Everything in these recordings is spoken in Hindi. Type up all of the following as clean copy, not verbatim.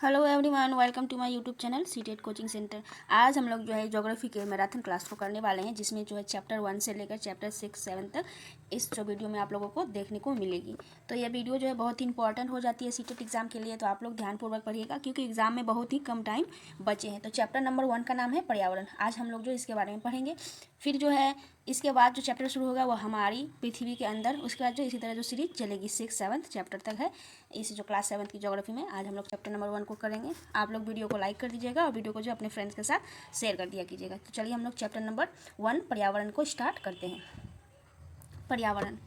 Hello everyone, welcome to my YouTube channel CTET coaching centre. आज हम लोग जो है ज्योग्राफी के मैराथन क्लास को करने वाले हैं, जिसमें जो है चैप्टर 1 से लेकर चैप्टर 6-7 तक इस जो वीडियो में आप लोगों को देखने को मिलेगी। तो यह वीडियो जो है बहुत ही इंपॉर्टेंट हो जाती है सीटेट एग्जाम के लिए, तो आप लोग ध्यानपूर्वक पढ़िएगा क्योंकि एग्जाम में बहुत ही कम टाइम बचे हैं। तो चैप्टर नंबर 1 का नाम है पर्यावरण। आज हम लोग जो इसके बारे में पढ़ेंगे। फिर जो है इसके बाद जो चैप्टर शुरू होगा वो हमारी पृथ्वी के अंदर। उसके बाद जो इसी तरह जो सीरीज चलेगी 6-7 चैप्टर तक है इस जो क्लास 7 की ज्योग्राफी में। आज हम लोग चैप्टर नंबर 1 को करेंगे। आप लोग वीडियो को लाइक कर दीजिएगा और वीडियो को जो अपने फ्रेंड्स के साथ शेयर कर दिया कीजिएगा। तो चलिए हम लोग चैप्टर नंबर 1 पर्यावरण को स्टार्ट करते हैं। पर्यावरण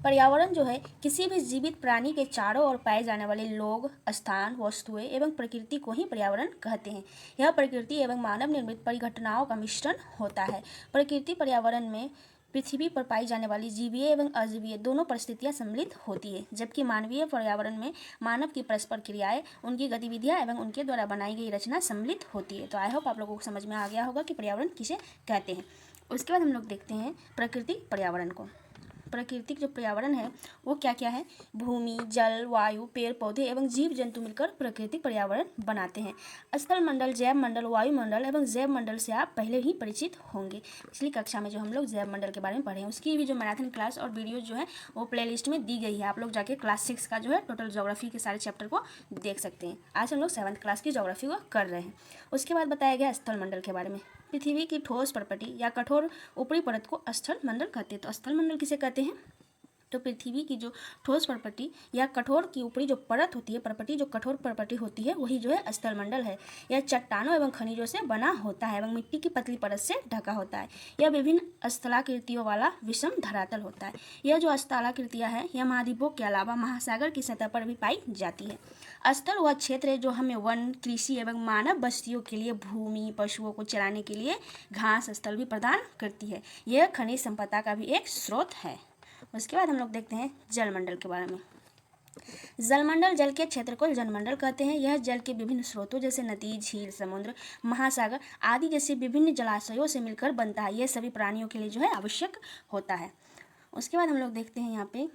पर्यावरण जो है किसी भी जीवित प्राणी के चारों ओर पाए जाने वाले लोग, स्थान, वस्तुएं एवं प्रकृति को ही पर्यावरण कहते हैं। यह प्रकृति एवं मानव निर्मित परिघटनाओं का मिश्रण होता है। प्रकृति पर्यावरण में पृथ्वी पर पाई जाने वाली जीवीय एवं अजीवीय दोनों परिस्थितियां सम्मिलित होती है, जबकि मानवीय पर्यावरण में मानव की परस्पर क्रियाएं, उनकी गतिविधियां एवं उनके द्वारा बनाई गई रचना सम्मिलित होती है। तो आई होप आप लोगों को समझ में आ गया होगा कि पर्यावरण किसे कहते हैं। उसके बाद हम लोग देखते हैं प्रकृति पर्यावरण को। प्राकृतिक जो पर्यावरण है वो क्या क्या है? भूमि, जल, वायु, पेड़ पौधे एवं जीव जंतु मिलकर प्राकृतिक पर्यावरण बनाते हैं। स्थल मंडल, जैव मंडल, वायुमंडल एवं जैव मंडल से आप पहले ही परिचित होंगे। पिछली कक्षा में जो हम लोग जैव मंडल के बारे में पढ़े हैं उसकी भी जो मैराथन क्लास और वीडियो जो है वो प्लेलिस्ट में दी गई है। आप लोग जाके क्लास 6 का जो है टोटल ज्योग्राफी के सारे चैप्टर को देख सकते हैं। आज हम लोग 7th क्लास की ज्योग्राफी को कर रहे हैं। उसके बाद बताया गया स्थल मंडल के बारे में। पृथ्वी की ठोस परपटी या कठोर ऊपरी परत को स्थल मंडल कहते हैं। तो स्थल मंडल किसे कहते हैं? तो पृथ्वी की जो ठोस परपटी या कठोर की ऊपरी जो परत होती है, परपटी जो कठोर परपटी होती है वही जो है स्थल मंडल है। यह चट्टानों एवं खनिजों से बना होता है एवं मिट्टी की पतली परत से ढका होता है। यह विभिन्न स्थलाकृतियों वाला विषम धरातल होता है। यह जो स्थलाकृतियाँ है यह महाद्वीपों के अलावा महासागर की सतह पर भी पाई जाती है। स्थल वह क्षेत्र है जो हमें वन, कृषि एवं मानव बस्तियों के लिए भूमि, पशुओं को चराने के लिए घास स्थल भी प्रदान करती है। यह खनिज संपदा का भी एक स्रोत है। उसके बाद हम लोग देखते हैं जलमंडल के बारे में। जलमंडल जल के क्षेत्र को जलमंडल कहते हैं। यह जल के विभिन्न स्रोतों जैसे नदी, झील, समुद्र, महासागर आदि जैसे विभिन्न जलाशयों से मिलकर बनता है। यह सभी प्राणियों के लिए जो है आवश्यक होता है। उसके बाद हम लोग देखते हैं यहाँ पे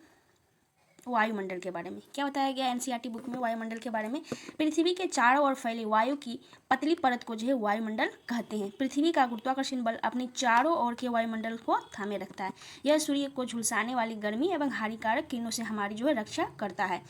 वायुमंडल के बारे में। क्या बताया गया एनसीईआरटी बुक में वायुमंडल के बारे में? पृथ्वी के चारों ओर फैली वायु की पतली परत को जो है वायुमंडल कहते हैं। पृथ्वी का गुरुत्वाकर्षण बल अपने चारों ओर के वायुमंडल को थामे रखता है। यह सूर्य को झुलसाने वाली गर्मी एवं हानिकारक किरणों से हमारी जो है रक्षा करता है।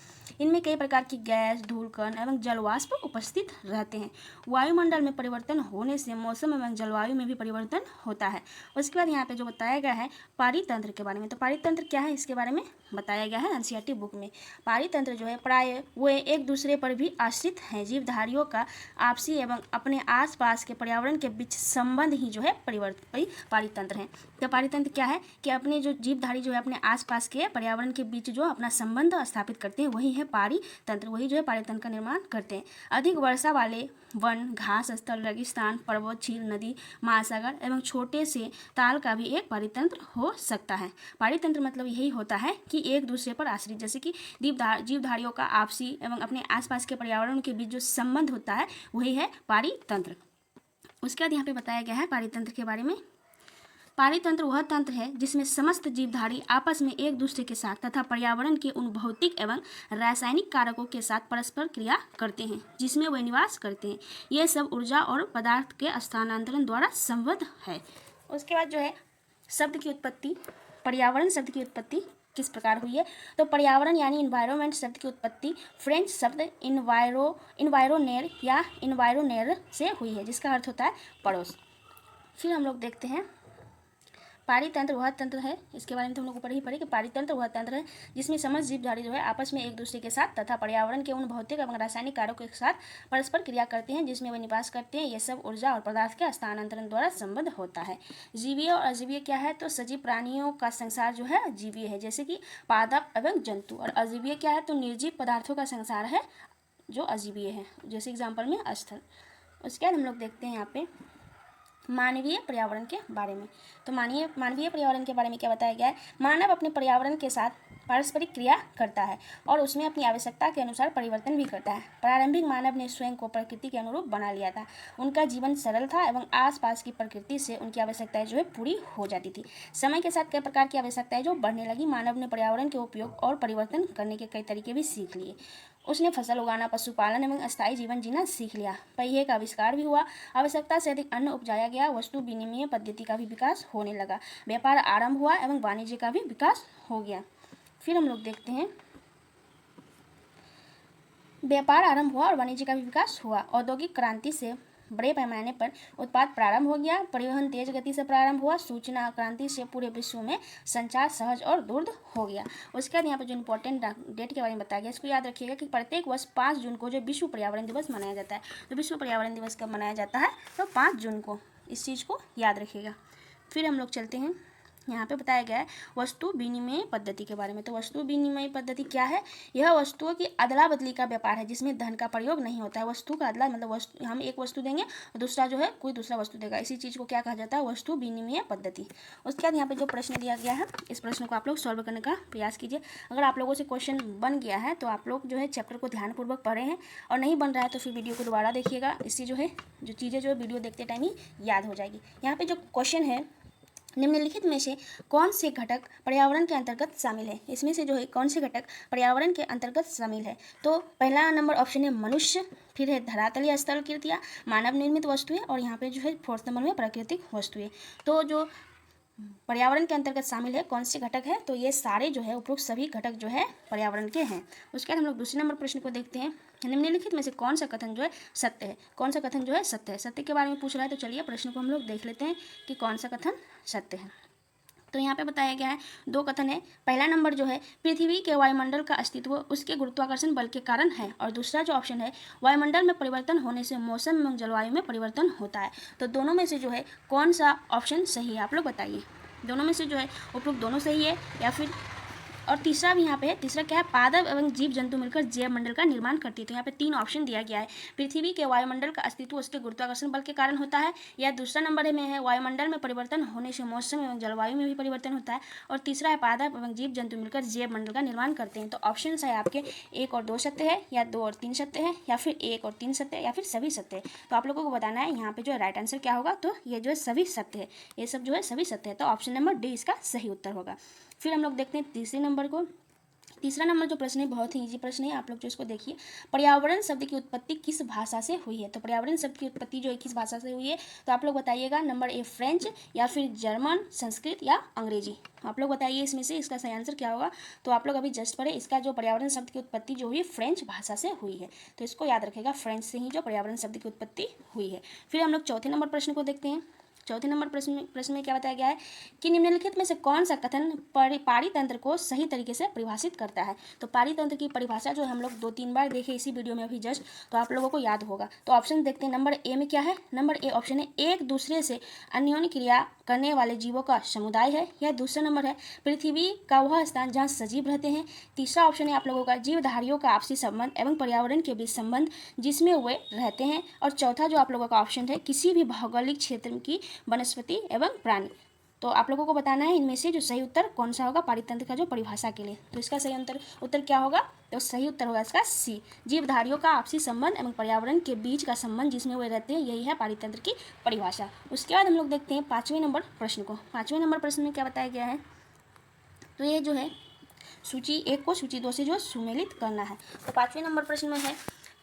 इनमें कई प्रकार की गैस, धूल कण एवं जलवाष्प उपस्थित रहते हैं। वायुमंडल में परिवर्तन होने से मौसम एवं जलवायु में भी परिवर्तन होता है। उसके बाद यहाँ पे जो बताया गया है पारितंत्र के बारे में। तो पारितंत्र क्या है इसके बारे में बताया गया है एनसीईआरटी बुक में। पारितंत्र जो है प्राय वे एक दूसरे पर भी आश्रित हैं। जीवधारियों का आपसी एवं अपने आसपास के पर्यावरण के बीच संबंध ही जो है पारितंत्र है। तो पारितंत्र क्या है कि अपने जो जीवधारी जो है अपने आसपास के पर्यावरण के बीच जो अपना संबंध स्थापित करते हैं वही है पारितंत्र। वही जो है पारितंत्र का निर्माण करते हैं। अधिक वर्षा वाले वन, घास स्थल, रेगिस्तान, पर्वत, झील, नदी, महासागर एवं छोटे से ताल का भी एक पारितंत्र हो सकता है। पारितंत्र मतलब यही होता है कि एक दूसरे पर आश्रित, जैसे कि जीवधारियों का आपसी एवं अपने आसपास के पर्यावरण के बीच जो संबंध होता है वही है पारितंत्र। उसके बाद यहाँ पे बताया गया है पारितंत्र के बारे में। पारितंत्र वह तंत्र है जिसमें समस्त जीवधारी आपस में एक दूसरे के साथ तथा पर्यावरण के उन भौतिक एवं रासायनिक कारकों के साथ परस्पर क्रिया करते हैं जिसमें वे निवास करते हैं। यह सब ऊर्जा और पदार्थ के स्थानांतरण द्वारा संबद्ध है। उसके बाद जो है शब्द की उत्पत्ति, पर्यावरण शब्द की उत्पत्ति किस प्रकार हुई है? तो पर्यावरण यानी इन्वायरमेंट शब्द की उत्पत्ति फ्रेंच शब्द इन्वायरोनेर या इन्वायरोनेर से हुई है, जिसका अर्थ होता है पड़ोस। फिर हम लोग देखते हैं पारितंत्र वह तंत्र है, इसके बारे में तो हम लोग ऊपर ही पढ़े कि पारितंत्र वह तंत्र है जिसमें समस्त जीवधारी जो है आपस में एक दूसरे के साथ तथा पर्यावरण के उन भौतिक एवं रासायनिक कारकों के साथ परस्पर क्रिया करते हैं जिसमें वे निवास करते हैं। यह सब ऊर्जा और पदार्थ के स्थानांतरण द्वारा संबद्ध होता है। जीवीय और अजीवीय क्या है? तो सजीव प्राणियों का संसार जो है जीवीय है, जैसे कि पादप एवं जंतु। और अजीवीय क्या है? तो निर्जीव पदार्थों का संसार है जो अजीवीय है, जैसे एग्जाम्पल में स्थल। उसके बाद हम लोग देखते हैं यहाँ पे मानवीय पर्यावरण के बारे में। तो मानवीय पर्यावरण के बारे में क्या बताया गया है? मानव अपने पर्यावरण के साथ पारस्परिक क्रिया करता है और उसमें अपनी आवश्यकता के अनुसार परिवर्तन भी करता है। प्रारंभिक मानव ने स्वयं को प्रकृति के अनुरूप बना लिया था। उनका जीवन सरल था एवं आसपास की प्रकृति से उनकी आवश्यकताएं जो है पूरी हो जाती थी। समय के साथ कई प्रकार की आवश्यकताएं जो बढ़ने लगी। मानव ने पर्यावरण के उपयोग और परिवर्तन करने के कई तरीके भी सीख लिए। उसने फसल उगाना, पशुपालन एवं अस्थायी जीवन जीना सीख लिया। पहिए का आविष्कार भी हुआ। आवश्यकता से अधिक अन्न उपजाया गया। वस्तु विनिमय पद्धति का भी विकास होने लगा। व्यापार आरंभ हुआ एवं वाणिज्य का भी विकास हो गया। फिर हम लोग देखते हैं, व्यापार आरंभ हुआ और वाणिज्य का भी विकास हुआ। औद्योगिक क्रांति से बड़े पैमाने पर उत्पाद प्रारंभ हो गया। परिवहन तेज गति से प्रारंभ हुआ। सूचना क्रांति से पूरे विश्व में संचार सहज और द्रुत हो गया। उसके बाद यहाँ पर जो इंपॉर्टेंट डेट के बारे में बताया गया, इसको याद रखिएगा कि प्रत्येक वर्ष 5 जून को जो विश्व पर्यावरण दिवस मनाया जाता है। तो विश्व पर्यावरण दिवस कब मनाया जाता है? तो 5 जून को। इस चीज़ को याद रखिएगा। फिर हम लोग चलते हैं, यहाँ पे बताया गया है वस्तु विनिमय पद्धति के बारे में। तो वस्तु विनिमय पद्धति क्या है? यह वस्तुओं की अदला बदली का व्यापार है जिसमें धन का प्रयोग नहीं होता है। वस्तु का अदला मतलब हम एक वस्तु देंगे और दूसरा जो है कोई दूसरा वस्तु देगा। इसी चीज़ को क्या कहा जाता है? वस्तु विनिमय पद्धति। उसके बाद यहाँ पे जो प्रश्न दिया गया है, इस प्रश्न को आप लोग सॉल्व करने का प्रयास कीजिए। अगर आप लोगों से क्वेश्चन बन गया है तो आप लोग जो है चैप्टर को ध्यानपूर्वक पढ़े हैं, और नहीं बन रहा है तो फिर वीडियो को दोबारा देखिएगा। इससे जो है जो चीज़ें जो है वीडियो देखते टाइम ही याद हो जाएगी। यहाँ पे जो क्वेश्चन है, निम्नलिखित में से कौन से घटक पर्यावरण के अंतर्गत शामिल है? इसमें से जो है कौन से घटक पर्यावरण के अंतर्गत शामिल है? तो पहला नंबर ऑप्शन है मनुष्य, फिर है धरातलीय स्थल कृतियाँ, मानव निर्मित वस्तुएं, और यहाँ पे जो है 4th नंबर में प्राकृतिक वस्तुएं। तो जो पर्यावरण के अंतर्गत शामिल है कौन से घटक है? तो ये सारे जो है उपरोक्त सभी घटक जो है पर्यावरण के हैं। उसके बाद हम लोग दूसरे नंबर प्रश्न को देखते हैं। निम्नलिखित में से कौन सा कथन जो है सत्य है? कौन सा कथन जो है सत्य है? सत्य के बारे में पूछ रहा है, तो चलिए प्रश्न को हम लोग देख लेते हैं कि कौन सा कथन सत्य है। तो यहाँ पे बताया गया है 2 कथन है। पहला नंबर जो है पृथ्वी के वायुमंडल का अस्तित्व उसके गुरुत्वाकर्षण बल के कारण है, और दूसरा जो ऑप्शन है वायुमंडल में परिवर्तन होने से मौसम एवं जलवायु में परिवर्तन होता है। तो दोनों में से जो है कौन सा ऑप्शन सही है? आप लोग बताइए। दोनों में से जो है उपरोक्त दोनों सही है या फिर, और तीसरा भी यहाँ पे है। तीसरा क्या है? पादप एवं जीव जंतु मिलकर जैव मंडल का निर्माण करती है। तो यहाँ पे 3 ऑप्शन दिया गया है। पृथ्वी के वायुमंडल का अस्तित्व उसके गुरुत्वाकर्षण बल के कारण होता है, या दूसरा नंबर में है वायुमंडल में परिवर्तन होने से मौसम एवं जलवायु में भी परिवर्तन होता है, और तीसरा है पादप एवं जीव जंतु मिलकर जैव मंडल का निर्माण करते हैं। तो ऑप्शन है आपके 1 और 2 सत्य है, या 2 और 3 सत्य है, या फिर 1 और 3 सत्य है, या फिर सभी सत्य है। तो आप लोगों को बताना है यहाँ पे जो है राइट आंसर क्या होगा। तो ये जो है सभी सत्य है, ये सब जो है सभी सत्य है। तो ऑप्शन नंबर डी इसका सही उत्तर होगा। फिर हम लोग देखते हैं तीसरे नंबर को। तीसरा नंबर जो प्रश्न है बहुत ही इजी प्रश्न है, आप लोग जो इसको देखिए। पर्यावरण शब्द की उत्पत्ति किस भाषा से हुई है? तो पर्यावरण शब्द की उत्पत्ति जो है किस भाषा से हुई है? तो आप लोग बताइएगा। नंबर ए फ्रेंच, या फिर जर्मन, संस्कृत, या अंग्रेजी। आप लोग बताइए इसमें से इसका सही आंसर क्या होगा। तो आप लोग अभी जस्ट पढ़े, इसका जो पर्यावरण शब्द की उत्पत्ति जो हुई है फ्रेंच भाषा से हुई है। तो इसको याद रखेगा, फ्रेंच से ही जो पर्यावरण शब्द की उत्पत्ति हुई है। फिर हम लोग चौथे नंबर प्रश्न को देखते हैं। चौथे नंबर प्रश्न में क्या बताया गया है कि निम्नलिखित में से कौन सा कथन पारितंत्र को सही तरीके से परिभाषित करता है? तो पारितंत्र की परिभाषा जो हम लोग 2-3 बार देखे इसी वीडियो में अभी जस्ट, तो आप लोगों को याद होगा। तो ऑप्शन देखते हैं। नंबर ए में क्या है? नंबर ए ऑप्शन है एक दूसरे से अन्योन्य क्रिया करने वाले जीवों का समुदाय है, या दूसरा नंबर है पृथ्वी का वह स्थान जहाँ सजीव रहते हैं। तीसरा ऑप्शन है आप लोगों का जीवधारियों का आपसी संबंध एवं पर्यावरण के बीच संबंध जिसमें वे रहते हैं, और चौथा जो आप लोगों का ऑप्शन है किसी भी भौगोलिक क्षेत्र की वनस्पति एवं प्राणी। तो आप लोगों को बताना है इनमें से जो सही उत्तर कौन सा होगा पारितंत्र का जो परिभाषा के लिए। तो इसका सही उत्तर क्या होगा? तो सही उत्तर होगा इसका सी, जीवधारियों का आपसी संबंध एवं पर्यावरण के बीच का संबंध जिसमें वे रहते हैं, यही है पारितंत्र की परिभाषा। उसके बाद हम लोग देखते हैं 5वें नंबर प्रश्न को। 5वें नंबर प्रश्न में क्या बताया गया है? तो ये जो है सूची 1 को सूची 2 से जो सुमेलित करना है। तो 5वें नंबर प्रश्न में है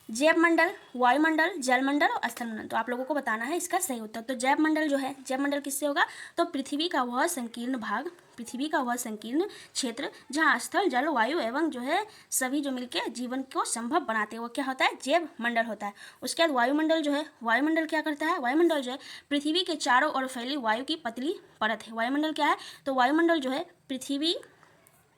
जैव मंडल, वायुमंडल, जलमंडल और स्थलमंडल। तो आप लोगों को बताना है इसका सही उत्तर। तो जैव मंडल जो है, जैव मंडल किससे होगा? तो पृथ्वी का वह संकीर्ण भाग, पृथ्वी का वह संकीर्ण क्षेत्र जहाँ स्थल, जल, वायु एवं जो है सभी जो मिलकर जीवन को संभव बनाते हैं, वो क्या होता है? जैव मंडल होता है। उसके बाद वायुमंडल जो है, वायुमंडल क्या करता है? वायुमंडल जो है पृथ्वी के चारों ओर फैली वायु की पतली परत है। वायुमंडल क्या है? तो वायुमंडल जो है पृथ्वी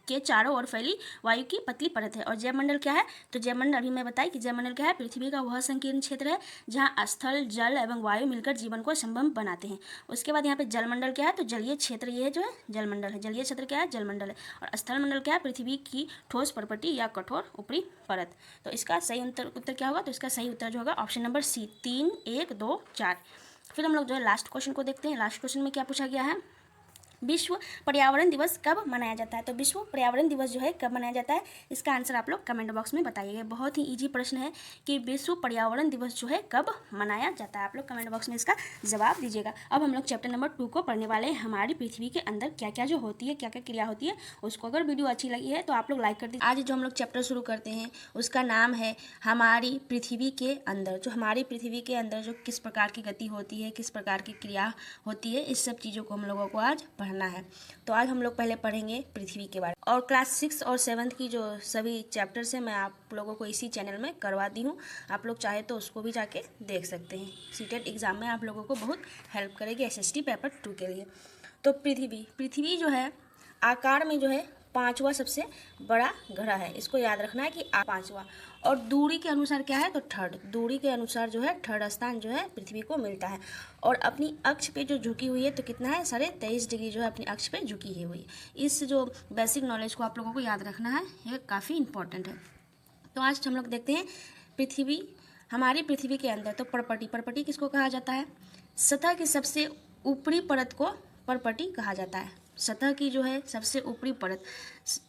के चारों ओर फैली वायु की पतली परत है। और जैवमंडल क्या है? तो जैवमंडल अभी मैं बताई कि जैवमंडल क्या है? पृथ्वी का वह संकीर्ण क्षेत्र है जहाँ स्थल, जल एवं वायु मिलकर जीवन को संभव बनाते हैं। उसके बाद यहाँ पे जलमंडल क्या है? तो जलीय क्षेत्र, ये जो है जलमंडल है। जलीय क्षेत्र क्या है? जलमंडल है। और स्थलमंडल क्या है? पृथ्वी की ठोस परपटी या कठोर ऊपरी परत। तो इसका सही उत्तर क्या होगा? तो इसका सही उत्तर जो होगा ऑप्शन नंबर सी, 3, 1, 2, 4। फिर हम लोग जो है लास्ट क्वेश्चन को देखते हैं। लास्ट क्वेश्चन में क्या पूछा गया है? विश्व पर्यावरण दिवस कब मनाया जाता है? तो विश्व पर्यावरण दिवस जो है कब मनाया जाता है, इसका आंसर आप लोग कमेंट बॉक्स में बताइएगा। बहुत ही इजी प्रश्न है कि विश्व पर्यावरण दिवस जो है कब मनाया जाता है। आप लोग कमेंट बॉक्स में इसका जवाब दीजिएगा। अब हम लोग चैप्टर नंबर 2 को पढ़ने वाले हैं। हमारी पृथ्वी के अंदर क्या क्या जो होती है, क्या क्या क्रिया होती है उसको। अगर वीडियो अच्छी लगी है तो आप लोग लाइक कर दीजिए। आज जो हम लोग चैप्टर शुरू करते हैं उसका नाम है हमारी पृथ्वी के अंदर। जो हमारी पृथ्वी के अंदर जो किस प्रकार की गति होती है, किस प्रकार की क्रिया होती है, इस सब चीज़ों को हम लोगों को आज पढ़ना है। तो आज हम लोग पहले पढ़ेंगे पृथ्वी के बारे में। और क्लास 6 और 7 की जो सभी चैप्टर्स हैं मैं आप लोगों को इसी चैनल में करवा दी हूँ। आप लोग चाहे तो उसको भी जाके देख सकते हैं। सीटेट एग्जाम में आप लोगों को बहुत हेल्प करेगी SST पेपर 2 के लिए। तो पृथ्वी जो है आकार में जो है 5वां सबसे बड़ा ग्रह है। इसको याद रखना है कि 5वां। और दूरी के अनुसार क्या है, तो थर्ड। दूरी के अनुसार जो है थर्ड स्थान जो है पृथ्वी को मिलता है। और अपनी अक्ष पे जो झुकी हुई है तो कितना है, 23.5 डिग्री जो है अपनी अक्ष पे झुकी है हुई। इस जो बेसिक नॉलेज को आप लोगों को याद रखना है, ये काफ़ी इंपॉर्टेंट है। तो आज हम लोग देखते हैं पृथ्वी, हमारी पृथ्वी के अंदर। तो परपटी किसको कहा जाता है? सतह की सबसे ऊपरी परत को परपटी कहा जाता है। सतह की जो है सबसे ऊपरी परत,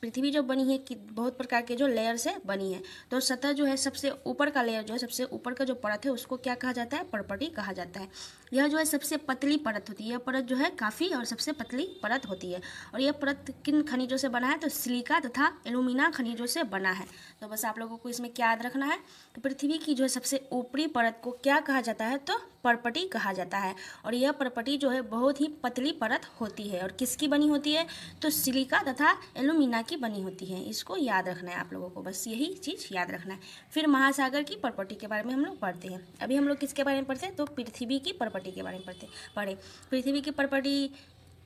पृथ्वी जो बनी है कि बहुत प्रकार के जो लेयर से बनी है, तो सतह जो है सबसे ऊपर का लेयर जो है, सबसे ऊपर का जो परत है उसको क्या कहा जाता है? परपटी कहा जाता है। यह जो है सबसे पतली परत होती है। यह परत जो है काफ़ी और सबसे पतली परत होती है। और यह परत किन खनिजों से बना है? तो सिलिका तथा एल्यूमिना खनिजों से बना है। तो बस आप लोगों को इसमें क्या याद रखना है कि पृथ्वी की जो है सबसे ऊपरी परत को क्या कहा जाता है? तो परपटी कहा जाता है। और यह परपटी जो है बहुत ही पतली परत होती है। और किसकी बनी होती है? तो सिलिका तथा एल्यूमिना की बनी होती है। इसको याद रखना है आप लोगों को, बस यही चीज़ याद रखना है। फिर महासागर की परपटी के बारे में हम लोग पढ़ते हैं। अभी हम लोग किसके बारे में पढ़ते हैं? तो पृथ्वी की परपटी के बारे में पढ़े। पृथ्वी की परपटी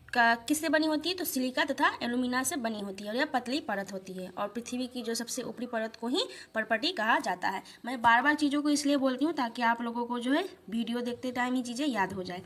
का किससे बनी होती है? तो सिलिका तथा एल्यूमिना से बनी होती है। और यह पतली परत होती है। और पृथ्वी की जो सबसे ऊपरी परत को ही परपटी कहा जाता है। मैं बार बार चीज़ों को इसलिए बोलती हूँ ताकि आप लोगों को जो है वीडियो देखते टाइम ही चीज़ें याद हो जाए।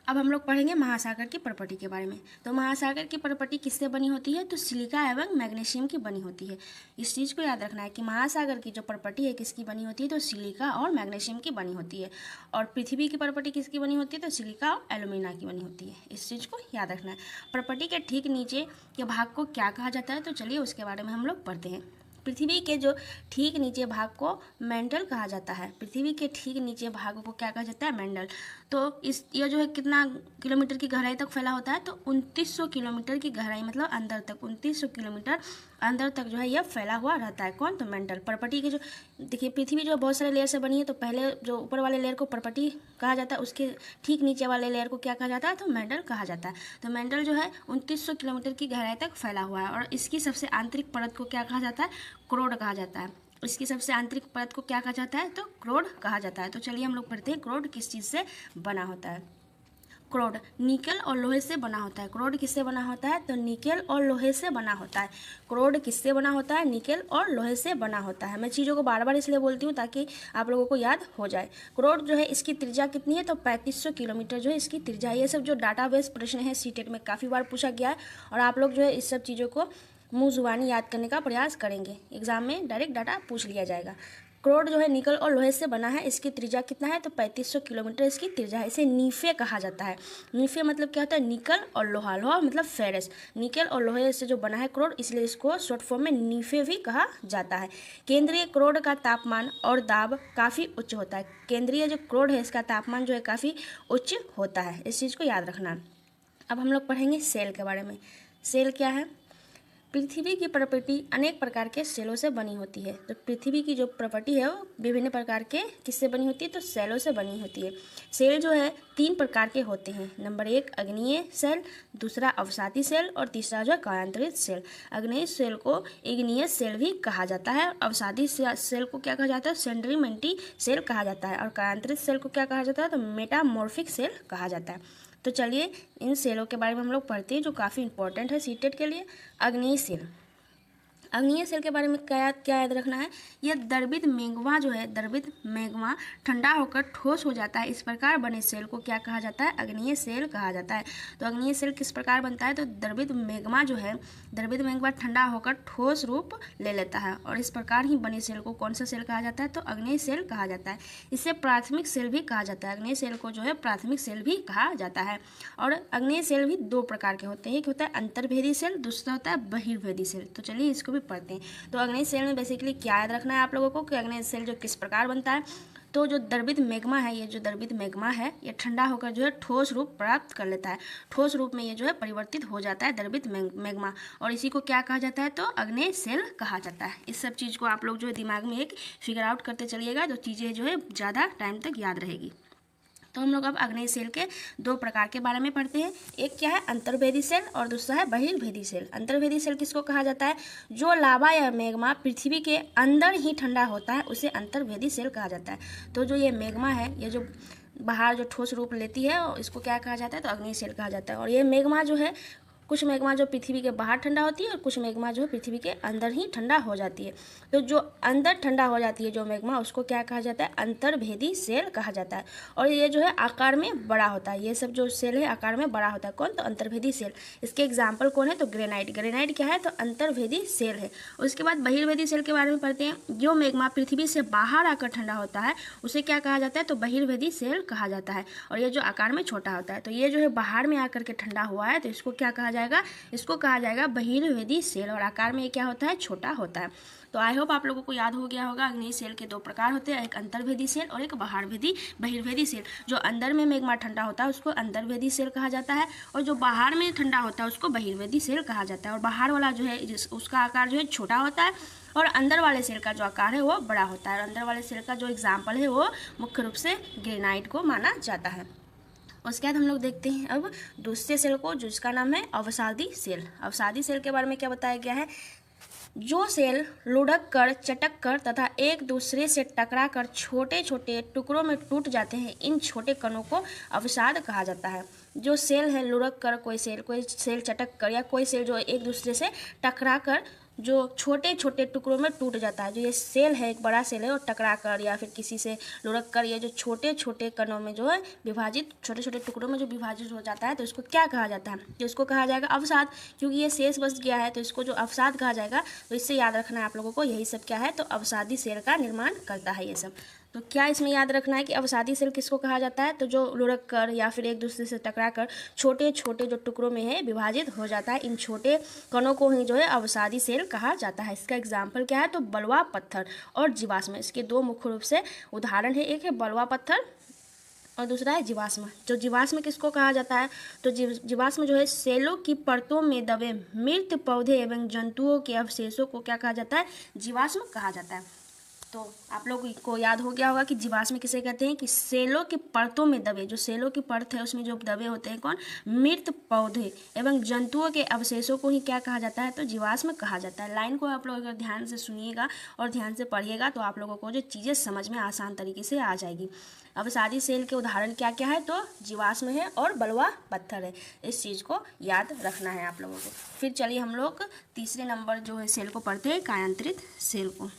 अब हम लोग पढ़ेंगे महासागर की परपटी के बारे में। तो महासागर की परपटी किससे बनी होती है? तो सिलिका एवं मैग्नीशियम की बनी होती है। इस चीज़ को याद रखना है कि महासागर की जो परपटी है किसकी बनी होती है? तो सिलिका और मैग्नीशियम की बनी होती है। और पृथ्वी की परपटी किसकी बनी होती है? तो सिलिका और एल्यूमिना की बनी होती है। इस चीज़ को याद रखना है। परपटी के ठीक नीचे के भाग को क्या कहा जाता है? तो चलिए उसके बारे में हम लोग पढ़ते हैं। पृथ्वी के जो ठीक नीचे भाग को मेंटल कहा जाता है। पृथ्वी के ठीक नीचे भाग को क्या कहा जाता है? मेंटल। तो यह जो है कितना किलोमीटर की गहराई तक फैला होता है? तो 2900 किलोमीटर की गहराई, मतलब अंदर तक 2900 किलोमीटर अंदर तक जो है यह फैला हुआ रहता है। कौन? तो मेंटल। परपटी के जो देखिए पृथ्वी जो बहुत सारे लेयर से बनी है, तो पहले जो ऊपर वाले लेयर को परपटी कहा जाता है, उसके ठीक नीचे वाले लेयर को क्या कहा जाता है? तो मेंटल कहा जाता है। तो मेंटल जो है 2900 किलोमीटर की गहराई तक फैला हुआ है। और इसकी सबसे आंतरिक परत को क्या कहा जाता है? क्रोड कहा जाता है। इसकी सबसे आंतरिक परत को क्या कहा जाता है? तो क्रोड कहा जाता है। तो चलिए हम लोग पढ़ते हैं क्रोड किस चीज़ से बना होता है। क्रोड निकल और लोहे से बना होता है। क्रोड किससे बना होता है? तो निकल और लोहे से बना होता है। क्रोड किससे बना होता है? निकल और लोहे से बना होता है। मैं चीज़ों को बार बार इसलिए बोलती हूँ ताकि आप लोगों को याद हो जाए। क्रोड जो है इसकी त्रिज्या कितनी है? तो 3500 किलोमीटर जो है इसकी त्रिज्या। ये सब जो डाटाबेस प्रश्न है सीटेट में काफ़ी बार पूछा गया है। और आप लोग जो है इस सब चीज़ों को मुँह जुबानी याद करने का प्रयास करेंगे। एग्जाम में डायरेक्ट डाटा पूछ लिया जाएगा। क्रोड जो है निकल और लोहे से बना है। इसकी त्रिज्या कितना है? तो 3500 किलोमीटर इसकी त्रिज्या है। इसे नीफे कहा जाता है। नीफे मतलब क्या होता है? निकल और लोहा। लोहा मतलब फेरस। निकल और लोहे से जो बना है क्रोड, इसलिए इसको शॉर्ट फॉर्म में नीफे भी कहा जाता है। केंद्रीय क्रोड का तापमान और दाब काफ़ी उच्च होता है। केंद्रीय जो क्रोड है इसका तापमान जो है काफ़ी उच्च होता है। इस चीज़ को याद रखना। अब हम लोग पढ़ेंगे सेल के बारे में। सेल क्या है? पृथ्वी की प्रॉपर्टी अनेक प्रकार के सेलों से बनी होती है। तो पृथ्वी की जो प्रॉपर्टी है वो विभिन्न प्रकार के किससे बनी होती है? तो सेलों से बनी होती है। सेल जो है 3 प्रकार के होते हैं। नंबर 1 अग्नेय सेल, दूसरा अवसादी सेल और तीसरा जो है कायांतरित सेल। अग्नेय सेल को इग्नियस सेल भी कहा जाता है। अवसादी सेल को क्या कहा जाता है? सेंडिमेंटी सेल कहा जाता है। और कायांतरित सेल को क्या कहा जाता है? तो मेटामॉर्फिक सेल कहा जाता है। तो चलिए इन सेलों के बारे में हम लोग पढ़ते हैं जो काफ़ी इंपॉर्टेंट है सीटेट के लिए। अग्नेय सेल। अग्नेय सेल के बारे में क्या याद रखना है, यह द्रवित मैग्मा जो है, द्रवित मैग्मा ठंडा होकर ठोस हो जाता है। इस प्रकार बने सेल को क्या कहा जाता है, अग्नेय सेल कहा जाता है। तो अग्नेय सेल किस प्रकार बनता है, तो द्रवित मैग्मा जो है, द्रवित मैग्मा ठंडा होकर ठोस रूप ले लेता है और इस प्रकार ही बने सेल को कौन सा सेल कहा जाता है, तो अग्नेय सेल कहा जाता है। इसे प्राथमिक सेल भी कहा जाता है। अग्नेय सेल को जो है प्राथमिक सेल भी कहा जाता है। और अग्नेय सेल भी दो प्रकार के होते हैं, एक होता है अंतर्भेदी सेल, दूसरा होता है बहिर्भेदी सेल। तो चलिए इसको भी पढ़ते हैं। तो अग्नेय सेल में बेसिकली क्या याद रखना है आप लोगों को कि अग्नेय सेल जो किस प्रकार बनता है, तो जो द्रवित मैग्मा है, ये जो द्रवित मैग्मा है ये ठंडा होकर जो है ठोस रूप प्राप्त कर लेता है। ठोस रूप में ये जो है परिवर्तित हो जाता है द्रवित मैग्मा, और इसी को क्या कहा जाता है, तो अग्नेय सेल कहा जाता है। इस सब चीज़ को आप लोग जो है दिमाग में एक फिगर आउट करते चलिएगा, तो चीज़ें जो है ज़्यादा टाइम तक याद रहेगी। तो हम लोग अब अग्नेय सेल के दो प्रकार के बारे में पढ़ते हैं। एक क्या है, अंतर्भेदी सेल, और दूसरा है बहिर्भेदी सेल। अंतर्भेदी सेल किसको कहा जाता है, जो लावा या मैग्मा पृथ्वी के अंदर ही ठंडा होता है उसे अंतर्भेदी सेल कहा जाता है। तो जो ये मैग्मा है, ये जो बाहर जो ठोस रूप लेती है, इसको क्या कहा जाता है, तो अग्नेय सेल कहा जाता है। और ये मैग्मा जो है, कुछ मैग्मा जो पृथ्वी के बाहर ठंडा होती है और कुछ मैग्मा जो है पृथ्वी के अंदर ही ठंडा हो जाती है। तो जो अंदर ठंडा हो जाती है जो मैग्मा, उसको क्या कहा जाता है, अंतर्भेदी सेल कहा जाता है। और ये जो है आकार में बड़ा होता है, ये सब जो सेल है आकार में बड़ा होता है। कौन, तो अंतर्भेदी सेल। इसके एग्जाम्पल कौन है, तो ग्रेनाइट। ग्रेनाइट क्या है, तो अंतर्भेदी सेल है। उसके बाद बहिर्भेदी सेल के बारे में पढ़ते हैं। जो मैग्मा पृथ्वी से बाहर आकर ठंडा होता है उसे क्या कहा जाता है, तो बहिर्भेदी सेल कहा जाता है। और ये जो आकार में छोटा होता है, तो ये जो है बाहर में आकर के ठंडा हुआ है, तो इसको क्या कहा जाएगा, इसको कहा जाएगा बहिर्भेदी सेल। और आकार में क्या होता है, छोटा होता है। तो आई होप आप लोगों को याद हो गया होगा, अग्नेय सेल के दो प्रकार होते हैं, एक अंतर्भेदी सेल और एक बहिर्भेदी सेल। जो अंदर में मैग्मा ठंडा होता है उसको अंतर्भेदी सेल कहा जाता है, और जो बाहर में ठंडा होता है उसको बहिर्भेदी सेल कहा जाता है। और बाहर वाला जो है उसका आकार जो है छोटा होता है, और अंदर वाले सेल का जो आकार है वो बड़ा होता है। और अंदर वाले सेल का जो एग्जाम्पल है वो मुख्य रूप से ग्रेनाइट को माना जाता है। उसके बाद हम लोग देखते हैं अब दूसरे सेल को, जिसका नाम है अवसादी सेल। अवसादी सेल के बारे में क्या बताया गया है, जो सेल लुढ़क कर, चटक कर तथा एक दूसरे से टकरा कर छोटे छोटे टुकड़ों में टूट जाते हैं, इन छोटे कणों को अवसाद कहा जाता है। जो सेल है लुढ़क कर, कोई सेल चटक कर, या कोई सेल जो एक दूसरे से टकरा कर जो छोटे छोटे टुकड़ों में टूट जाता है, जो ये सेल है एक बड़ा सेल है और टकरा कर या फिर किसी से लुढ़क कर ये जो छोटे छोटे कणों में जो है विभाजित, छोटे छोटे टुकड़ों में जो विभाजित हो जाता है, तो इसको क्या कहा जाता है, तो इसको कहा जाएगा अवसाद। क्योंकि ये शेष बच गया है तो इसको जो अवसाद कहा जाएगा। तो इससे याद रखना है आप लोगों को, यही सब क्या है, तो अवसादी सेल का निर्माण करता है ये सब। तो क्या इसमें याद रखना है कि अवसादी सेल किसको कहा जाता है, तो जो लुढ़क कर या फिर एक दूसरे से टकरा कर छोटे छोटे जो टुकड़ों में है विभाजित हो जाता है, इन छोटे कणों को ही जो है अवसादी सेल कहा जाता है। इसका एग्जाम्पल क्या है, तो बलुआ पत्थर और जीवाश्म। इसके दो मुख्य रूप से उदाहरण है, एक है बलुआ पत्थर और दूसरा है जीवाश्म। जो जीवाश्म किसको कहा जाता है, तो जीवाश्म जो है सेलों की परतों में दबे मृत पौधे एवं जंतुओं के अवशेषों को क्या कहा जाता है, जीवाश्म कहा जाता है। तो आप लोग को याद हो गया होगा कि जीवाश्म किसे कहते हैं, कि सेलों की परतों में दबे, जो सेलों की परत है उसमें जो दबे होते हैं कौन, मृत पौधे एवं जंतुओं के अवशेषों को ही क्या कहा जाता है, तो जीवाश्म कहा जाता है। लाइन को आप लोग अगर ध्यान से सुनिएगा और ध्यान से पढ़िएगा तो आप लोगों को जो चीज़ें समझ में आसान तरीके से आ जाएगी। अवसादी सेल के उदाहरण क्या क्या है, तो जीवाश्म है और बलुआ पत्थर है। इस चीज़ को याद रखना है आप लोगों को। फिर चलिए हम लोग तीसरे नंबर जो है सेल को पढ़ते हैं, कायांतरित सेल को।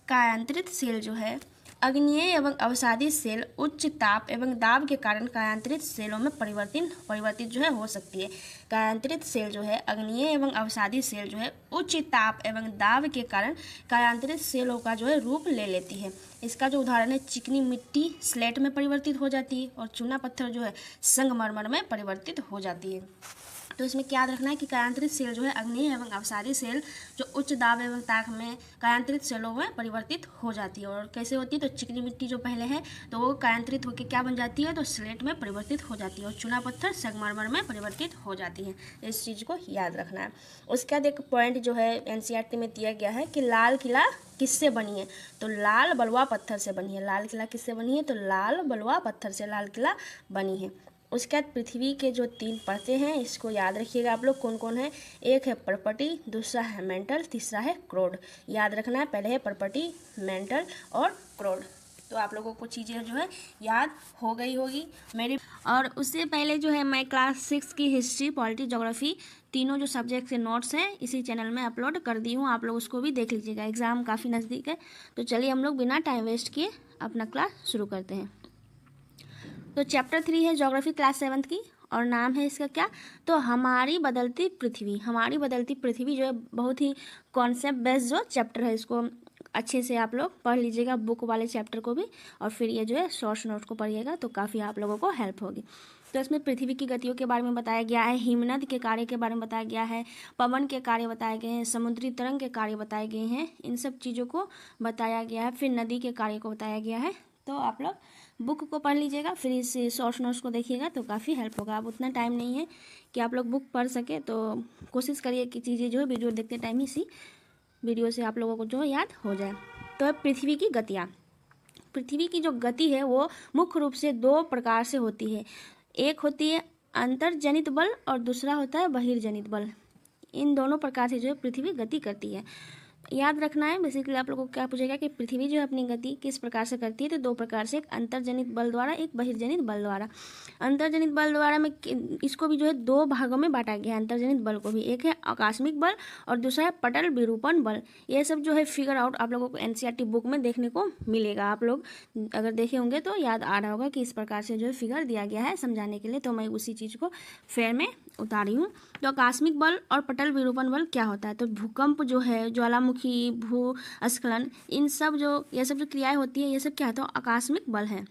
कायांतरित सेल जो है अग्नेय एवं अवसादी सेल उच्च ताप एवं दाब के कारण कायांतरित सेलों में परिवर्तित जो है हो सकती है। कायांतरित सेल जो है अग्नेय एवं अवसादी सेल जो है उच्च ताप एवं दाब के कारण कायांतरित सेलों का जो है रूप ले लेती है। इसका जो उदाहरण है, चिकनी मिट्टी स्लेट में परिवर्तित हो जाती है और चूना पत्थर जो है संगमरमर में परिवर्तित हो जाती है। तो इसमें क्या याद रखना है कि कायांतरित सेल जो है अग्नेय एवं अवसादी सेल जो उच्च दाब एवं ताप में कायांतरित सेलों में परिवर्तित हो जाती है। और कैसे होती है, तो चिकनी मिट्टी जो पहले है तो वो कायांतरित होकर क्या बन जाती है, तो स्लेट में परिवर्तित हो जाती है और चूना पत्थर संगमरमर में परिवर्तित हो जाती है। इस चीज़ को याद रखना है। उसके बाद एक पॉइंट जो है एनसीईआरटी में दिया गया है कि लाल किला किससे बनी है, तो लाल बलुआ पत्थर से बनी है। लाल किला किससे बनी है, तो लाल बलुआ पत्थर से लाल किला बनी है। उसके बाद पृथ्वी के जो 3 परतें हैं इसको याद रखिएगा आप लोग, कौन कौन है, एक है पर्पटी, दूसरा है मेंटल, तीसरा है क्रोड। याद रखना है, पहले है पर्पटी, मेंटल और क्रोड। तो आप लोगों को चीज़ें जो है याद हो गई होगी मेरी। और उससे पहले जो है मैं क्लास 6 की हिस्ट्री, पॉलिटी, ज्योग्राफी तीनों जो सब्जेक्ट के नोट्स हैं इसी चैनल में अपलोड कर दी हूँ, आप लोग उसको भी देख लीजिएगा। एग्ज़ाम काफ़ी नज़दीक है, तो चलिए हम लोग बिना टाइम वेस्ट किए अपना क्लास शुरू करते हैं। तो चैप्टर 3 है ज्योग्राफी क्लास 7th की, और नाम है इसका क्या, तो हमारी बदलती पृथ्वी। हमारी बदलती पृथ्वी जो है बहुत ही कॉन्सेप्ट बेस्ड जो चैप्टर है, इसको अच्छे से आप लोग पढ़ लीजिएगा, बुक वाले चैप्टर को भी, और फिर ये जो है शॉर्ट नोट को पढ़िएगा तो काफ़ी आप लोगों को हेल्प होगी। तो इसमें पृथ्वी की गतियों के बारे में बताया गया है, हिमनद के कार्य के बारे में बताया गया है, पवन के कार्य बताए गए हैं, समुद्री तरंग के कार्य बताए गए हैं, इन सब चीज़ों को बताया गया है। फिर नदी के कार्य को बताया गया है। तो आप लोग बुक को पढ़ लीजिएगा, फिर इस शॉर्ट नोट्स को देखिएगा तो काफ़ी हेल्प होगा। अब उतना टाइम नहीं है कि आप लोग बुक पढ़ सके, तो कोशिश करिए कि चीज़ें जो है वीडियो देखते टाइम ही सी वीडियो से आप लोगों को जो याद हो जाए। तो पृथ्वी की गतियाँ। पृथ्वी की जो गति है वो मुख्य रूप से 2 प्रकार से होती है। एक होती है अंतर्जनित बल और दूसरा होता है बहिर्जनित बल। इन दोनों प्रकार से जो है पृथ्वी गति करती है। याद रखना है बेसिकली आप लोगों को क्या पूछेगा कि पृथ्वी जो है अपनी गति किस प्रकार से करती है, तो 2 प्रकार से, एक अंतर्जनित बल द्वारा, एक बहिर्जनित बल द्वारा। अंतर्जनित बल द्वारा में इसको भी जो है 2 भागों में बांटा गया है अंतर्जनित बल को भी, एक है आकस्मिक बल और दूसरा है पटल विरूपण बल। ये सब जो है फिगर आउट आप लोगों को एनसीईआरटी बुक में देखने को मिलेगा। आप लोग अगर देखे होंगे तो याद आ रहा होगा कि इस प्रकार से जो है फिगर दिया गया है समझाने के लिए, तो मैं उसी चीज़ को फेयर में उतारी हूँ। तो आकस्मिक बल और पटल विरूपण बल क्या होता है, तो भूकंप जो है, ज्वालामुखी, भूस्खलन, इन सब जो ये सब जो क्रियाएं होती है ये सब क्या है, तो आकस्मिक बल है।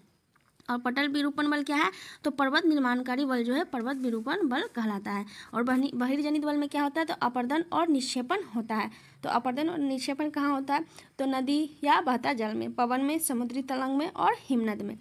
और पटल विरूपण बल क्या है, तो पर्वत निर्माणकारी बल जो है पर्वत विरूपण बल कहलाता है। और बहिर्जनित बल में क्या होता है, तो अपर्दन और निक्षेपण होता है। तो अपर्दन और निक्षेपण कहाँ होता है, तो नदी या बहता जल में, पवन में, समुद्री तरंग में और हिमनद में।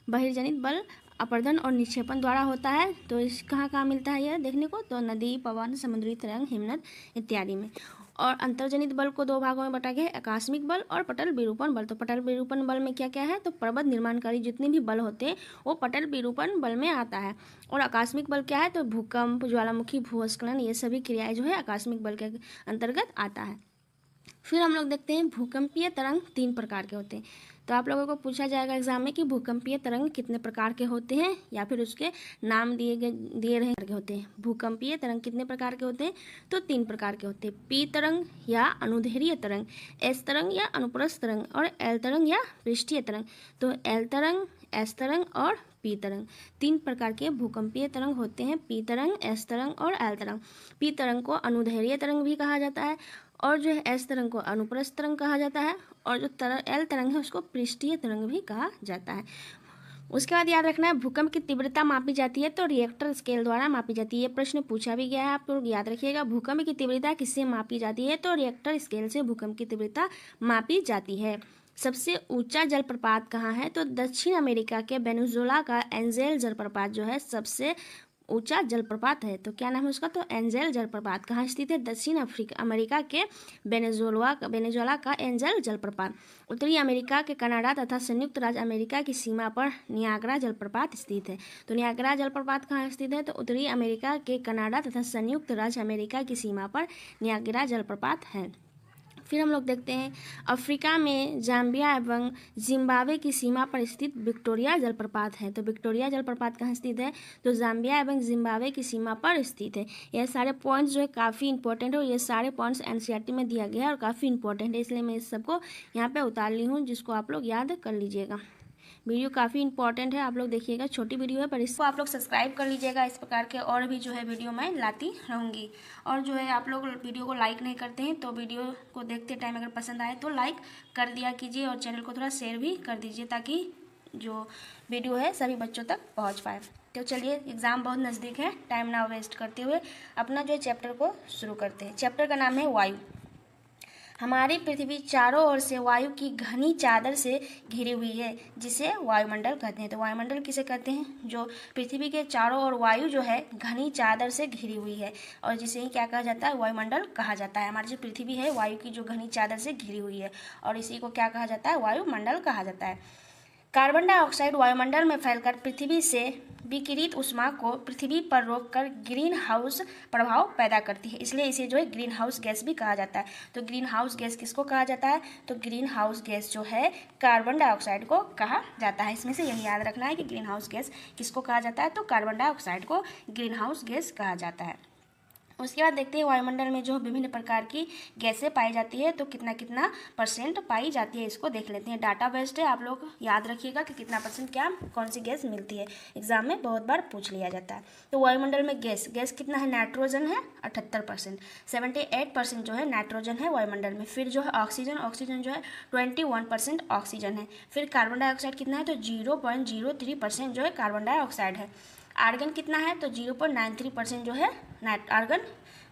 बहिर्जनित बल अपर्दन और निक्षेपण द्वारा होता है। तो इस कहाँ मिलता है यह देखने को, तो नदी, पवन, समुद्री तरंग, हिमनद इत्यादि में। और अंतर्जनित बल को 2 भागों में बांटा गया है, आकस्मिक बल और पटल विरूपण बल। तो पटल विरूपण बल में क्या क्या है, तो पर्वत निर्माणकारी जितने भी बल होते हैं वो पटल विरूपण बल में आता है। और आकस्मिक बल क्या है, तो भूकंप, ज्वालामुखी, भूस्खलन, ये सभी क्रियाएं जो है आकस्मिक बल के अंतर्गत आता है। फिर हम लोग देखते हैं भूकंपीय तरंग 3 प्रकार के होते हैं। तो आप लोगों को पूछा जाएगा एग्जाम में कि भूकंपीय तरंग कितने प्रकार के होते हैं, या फिर उसके नाम दिए रहे होते हैं। भूकंपीय तरंग कितने प्रकार के होते हैं, तो 3 प्रकार के होते हैं, पी तरंग या अनुदैर्ध्य तरंग, एस तरंग या अनुप्रस्थ तरंग, और एल तरंग या पृष्ठीय तरंग। तो एल तरंग, एस तरंग और पी तरंग, 3 प्रकार के भूकंपीय तरंग होते हैं, पी तरंग, एस तरंग और एल तरंग। पी तरंग को अनुदैर्ध्य तरंग भी कहा जाता है, और जो है एस तरंग को अनुप्रस्थ तरंग कहा जाता है, और जो एल तरंग है उसको पृष्ठीय तरंग भी कहा जाता है। उसके बाद याद रखना है भूकंप की तीव्रता मापी जाती है, तो रिएक्टर स्केल द्वारा मापी जाती है। ये प्रश्न पूछा भी गया है, आप लोग याद रखिएगा। भूकंप की तीव्रता किससे मापी जाती है, तो रिएक्टर स्केल से भूकंप की तीव्रता मापी जाती है। सबसे ऊंचा जलप्रपात कहाँ है, तो दक्षिण अमेरिका के वेनेजुएला का एंजेल जलप्रपात जो है सबसे ऊंचा जलप्रपात है। तो क्या नाम है उसका, तो एंजेल जलप्रपात कहाँ स्थित है, दक्षिण अमेरिका के वेनेजुएला का एंजेल जलप्रपात। उत्तरी अमेरिका के कनाडा तथा संयुक्त राज्य अमेरिका की सीमा पर नियाग्रा जलप्रपात स्थित है। तो नियाग्रा जलप्रपात कहाँ स्थित है, तो उत्तरी अमेरिका के कनाडा तथा संयुक्त राज्य अमेरिका की सीमा पर नियाग्रा जलप्रपात है। फिर हम लोग देखते हैं अफ्रीका में जाम्बिया एवं जिम्बाब्वे की सीमा पर स्थित विक्टोरिया जलप्रपात है। तो विक्टोरिया जलप्रपात कहाँ स्थित है, तो जाम्बिया एवं जिम्बाब्वे की सीमा पर स्थित है। यह सारे पॉइंट्स जो है काफ़ी इंपॉर्टेंट है, और ये सारे पॉइंट्स एनसीईआरटी में दिया गया है और काफ़ी इंपॉर्टेंट है, इसलिए मैं इस सबको यहाँ पे उतार ली हूँ, जिसको आप लोग याद कर लीजिएगा। वीडियो काफ़ी इंपॉर्टेंट है, आप लोग देखिएगा, छोटी वीडियो है पर इसको आप लोग सब्सक्राइब कर लीजिएगा। इस प्रकार के और भी जो है वीडियो मैं लाती रहूँगी। और जो है आप लोग वीडियो को लाइक नहीं करते हैं, तो वीडियो को देखते टाइम अगर पसंद आए तो लाइक कर दिया कीजिए, और चैनल को थोड़ा शेयर भी कर दीजिए, ताकि जो वीडियो है सभी बच्चों तक पहुँच पाए। तो चलिए एग्ज़ाम बहुत नज़दीक है, टाइम ना वेस्ट करते हुए अपना जो है चैप्टर को शुरू करते हैं। चैप्टर का नाम है वायु। हमारी पृथ्वी चारों ओर से वायु की घनी चादर से घिरी हुई है, जिसे वायुमंडल कहते हैं। तो वायुमंडल किसे कहते हैं, जो पृथ्वी के चारों ओर वायु जो है घनी चादर से घिरी हुई है, और जिसे ही क्या कहा जाता है, वायुमंडल कहा जाता है। हमारी जो पृथ्वी है वायु की जो घनी चादर से घिरी हुई है, और इसी को क्या कहा जाता है, वायुमंडल कहा जाता है। कार्बन डाइऑक्साइड वायुमंडल में फैलकर पृथ्वी से विकिरित ऊष्मा को पृथ्वी पर रोककर ग्रीन हाउस प्रभाव पैदा करती है, इसलिए इसे जो है ग्रीन हाउस गैस भी कहा जाता है। तो ग्रीन हाउस गैस किसको कहा जाता है, तो ग्रीन हाउस गैस जो है कार्बन डाइऑक्साइड को कहा जाता है। इसमें से यही याद रखना है कि ग्रीन हाउस गैस किसको कहा जाता है, तो कार्बन डाइऑक्साइड को ग्रीन हाउस गैस कहा जाता है। उसके बाद देखते हैं वायुमंडल में जो विभिन्न प्रकार की गैसें पाई जाती है, तो कितना कितना परसेंट पाई जाती है, इसको देख लेते हैं। डाटा बेस्ड है, आप लोग याद रखिएगा कि कितना परसेंट क्या कौन सी गैस मिलती है, एग्जाम में बहुत बार पूछ लिया जाता है। तो वायुमंडल में गैस कितना है, नाइट्रोजन है 78%, 78% जो है नाइट्रोजन है वायुमंडल में। फिर जो है ऑक्सीजन जो है 21% ऑक्सीजन है। फिर कार्बन डाइऑक्साइड कितना है, तो 0.03% जो है कार्बन डाइऑक्साइड है। आर्गन कितना है, तो 0.93% जो है आर्गन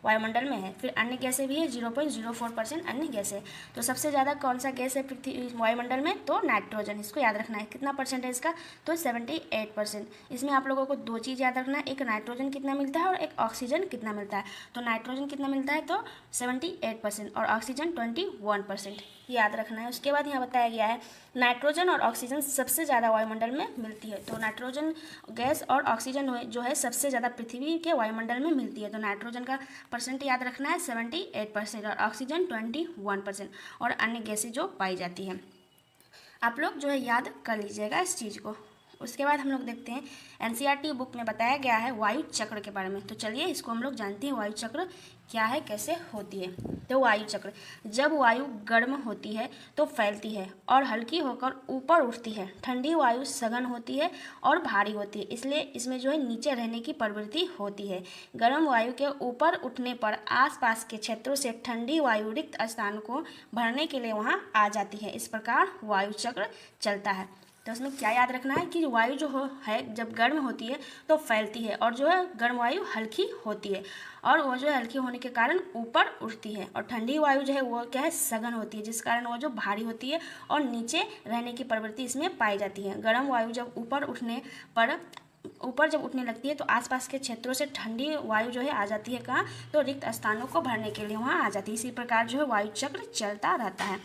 वायुमंडल में है। फिर अन्य गैसें भी है 0.04% अन्य गैसें। तो सबसे ज़्यादा कौन सा गैस है पृथ्वी वायुमंडल में, तो नाइट्रोजन, इसको याद रखना है। कितना परसेंट है इसका, तो 78%। इसमें आप लोगों को दो चीज़ याद रखना है, एक नाइट्रोजन कितना मिलता है और एक ऑक्सीजन कितना मिलता है। तो नाइट्रोजन कितना मिलता है, तो 78% और ऑक्सीजन 21%, याद रखना है। उसके बाद यहाँ बताया गया है नाइट्रोजन और ऑक्सीजन सबसे ज़्यादा वायुमंडल में मिलती है। तो नाइट्रोजन गैस और ऑक्सीजन जो है सबसे ज़्यादा पृथ्वी के वायुमंडल में मिलती है। तो नाइट्रोजन का परसेंट याद रखना है 78% और ऑक्सीजन 21% और अन्य गैसें जो पाई जाती हैं, आप लोग जो है याद कर लीजिएगा इस चीज़ को। उसके बाद हम लोग देखते हैं एनसीईआरटी बुक में बताया गया है वायु चक्र के बारे में। तो चलिए इसको हम लोग जानते हैं वायु चक्र क्या है, कैसे होती है। तो वायु चक्र, जब वायु गर्म होती है तो फैलती है और हल्की होकर ऊपर उठती है। ठंडी वायु सघन होती है और भारी होती है, इसलिए इसमें जो है नीचे रहने की प्रवृत्ति होती है। गर्म वायु के ऊपर उठने पर आसपास के क्षेत्रों से ठंडी वायु रिक्त स्थान को भरने के लिए वहाँ आ जाती है। इस प्रकार वायु चक्र चलता है। तो उसमें क्या याद रखना है कि वायु जो है जब गर्म होती है तो फैलती है और जो है गर्म वायु हल्की होती है और वो जो है हल्की होने के कारण ऊपर उठती है। और ठंडी वायु जो है वो क्या है, सघन होती है, जिस कारण वो जो भारी होती है और नीचे रहने की प्रवृत्ति इसमें पाई जाती है। गर्म वायु जब ऊपर जब उठने लगती है तो आसपास के क्षेत्रों से ठंडी वायु जो है आ जाती है कहाँ, तो रिक्त स्थानों को भरने के लिए वहाँ आ जाती है। इसी प्रकार जो है वायु चक्र चलता रहता है।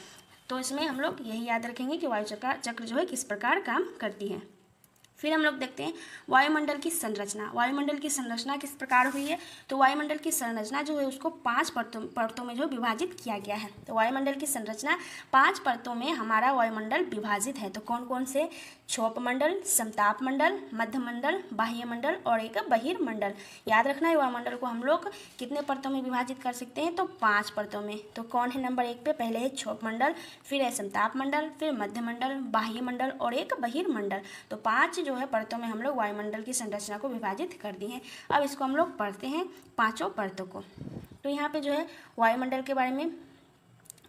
तो इसमें हम लोग यही याद रखेंगे कि वायु चक्र जो है किस प्रकार काम करती है। फिर हम लोग देखते हैं वायुमंडल की संरचना। वायुमंडल की संरचना किस प्रकार हुई है, तो वायुमंडल की संरचना जो है उसको 5 परतों में जो विभाजित किया गया है। तो वायुमंडल की संरचना 5 परतों में हमारा वायुमंडल विभाजित है। तो कौन कौन से, क्षोभमंडल, समताप मंडल, मध्यमंडल, बाह्य मंडल और एक बहिर्मंडल। याद रखना है वायुमंडल को हम लोग कितने परतों में विभाजित कर सकते हैं, तो 5 परतों में। तो कौन है नंबर 1 पे, पहले है क्षोभमंडल, फिर है समताप मंडल, फिर मध्यमंडल, बाह्य मंडल और एक बहिर्मंडल। तो 5 जो है परतों में हम लोग वायुमंडल की संरचना को विभाजित कर दिए हैं। अब इसको हम लोग पढ़ते हैं पांचों परतों को। तो यहाँ पे जो है वायुमंडल के बारे में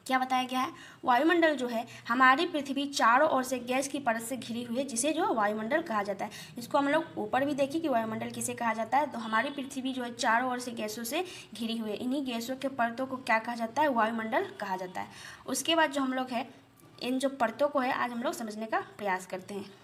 क्या बताया गया है, वायुमंडल जो है हमारी पृथ्वी चारों ओर से गैस की परत से घिरी हुई है, जिसे जो वायुमंडल कहा जाता है। इसको हम लोग ऊपर भी देखिए कि वायुमंडल किसे कहा जाता है। तो हमारी पृथ्वी जो है चारों ओर से गैसों से घिरी हुई है, इन्हीं गैसों के परतों को क्या कहा जाता है, वायुमंडल कहा जाता है। उसके बाद जो हम लोग है इन जो परतों को है आज हम लोग समझने का प्रयास करते हैं।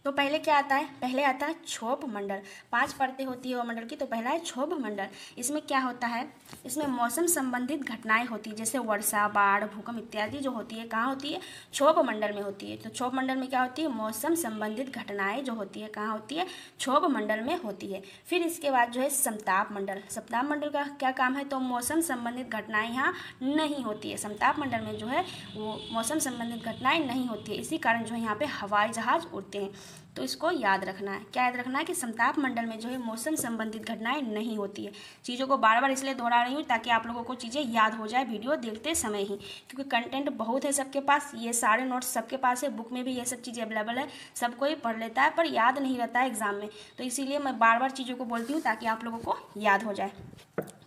तो पहले क्या आता है, पहले आता है क्षोभ मंडल। 5 परतें होती है वायुमंडल की, तो पहला है क्षोभ मंडल। इसमें क्या होता है, इसमें मौसम संबंधित घटनाएं होती है, जैसे वर्षा, बाढ़, भूकंप इत्यादि जो होती है कहाँ होती है, क्षोभ मंडल में होती है। तो क्षोभ मंडल में क्या होती है, मौसम संबंधित घटनाएं जो होती है कहाँ होती है, क्षोभ मंडल में होती है। फिर इसके बाद जो है समताप मंडल। समताप मंडल का क्या काम है, तो मौसम संबंधित घटनाएं यहाँ नहीं होती है। समताप मंडल में जो है वो मौसम संबंधित घटनाएं नहीं होती है, इसी कारण जो है यहाँ पे हवाई जहाज उड़ते हैं। तो इसको याद रखना है, क्या याद रखना है कि समताप मंडल में जो है मौसम संबंधित घटनाएं नहीं होती है। चीज़ों को बार बार इसलिए दोहरा रही हूँ ताकि आप लोगों को चीज़ें याद हो जाए वीडियो देखते समय ही, क्योंकि कंटेंट बहुत है सबके पास, ये सारे नोट्स सबके पास है, बुक में भी ये सब चीज़ें अवेलेबल है, सब कोई पढ़ लेता है पर याद नहीं रहता है एग्जाम में। तो इसीलिए मैं बार बार चीज़ों को बोलती हूँ ताकि आप लोगों को याद हो जाए।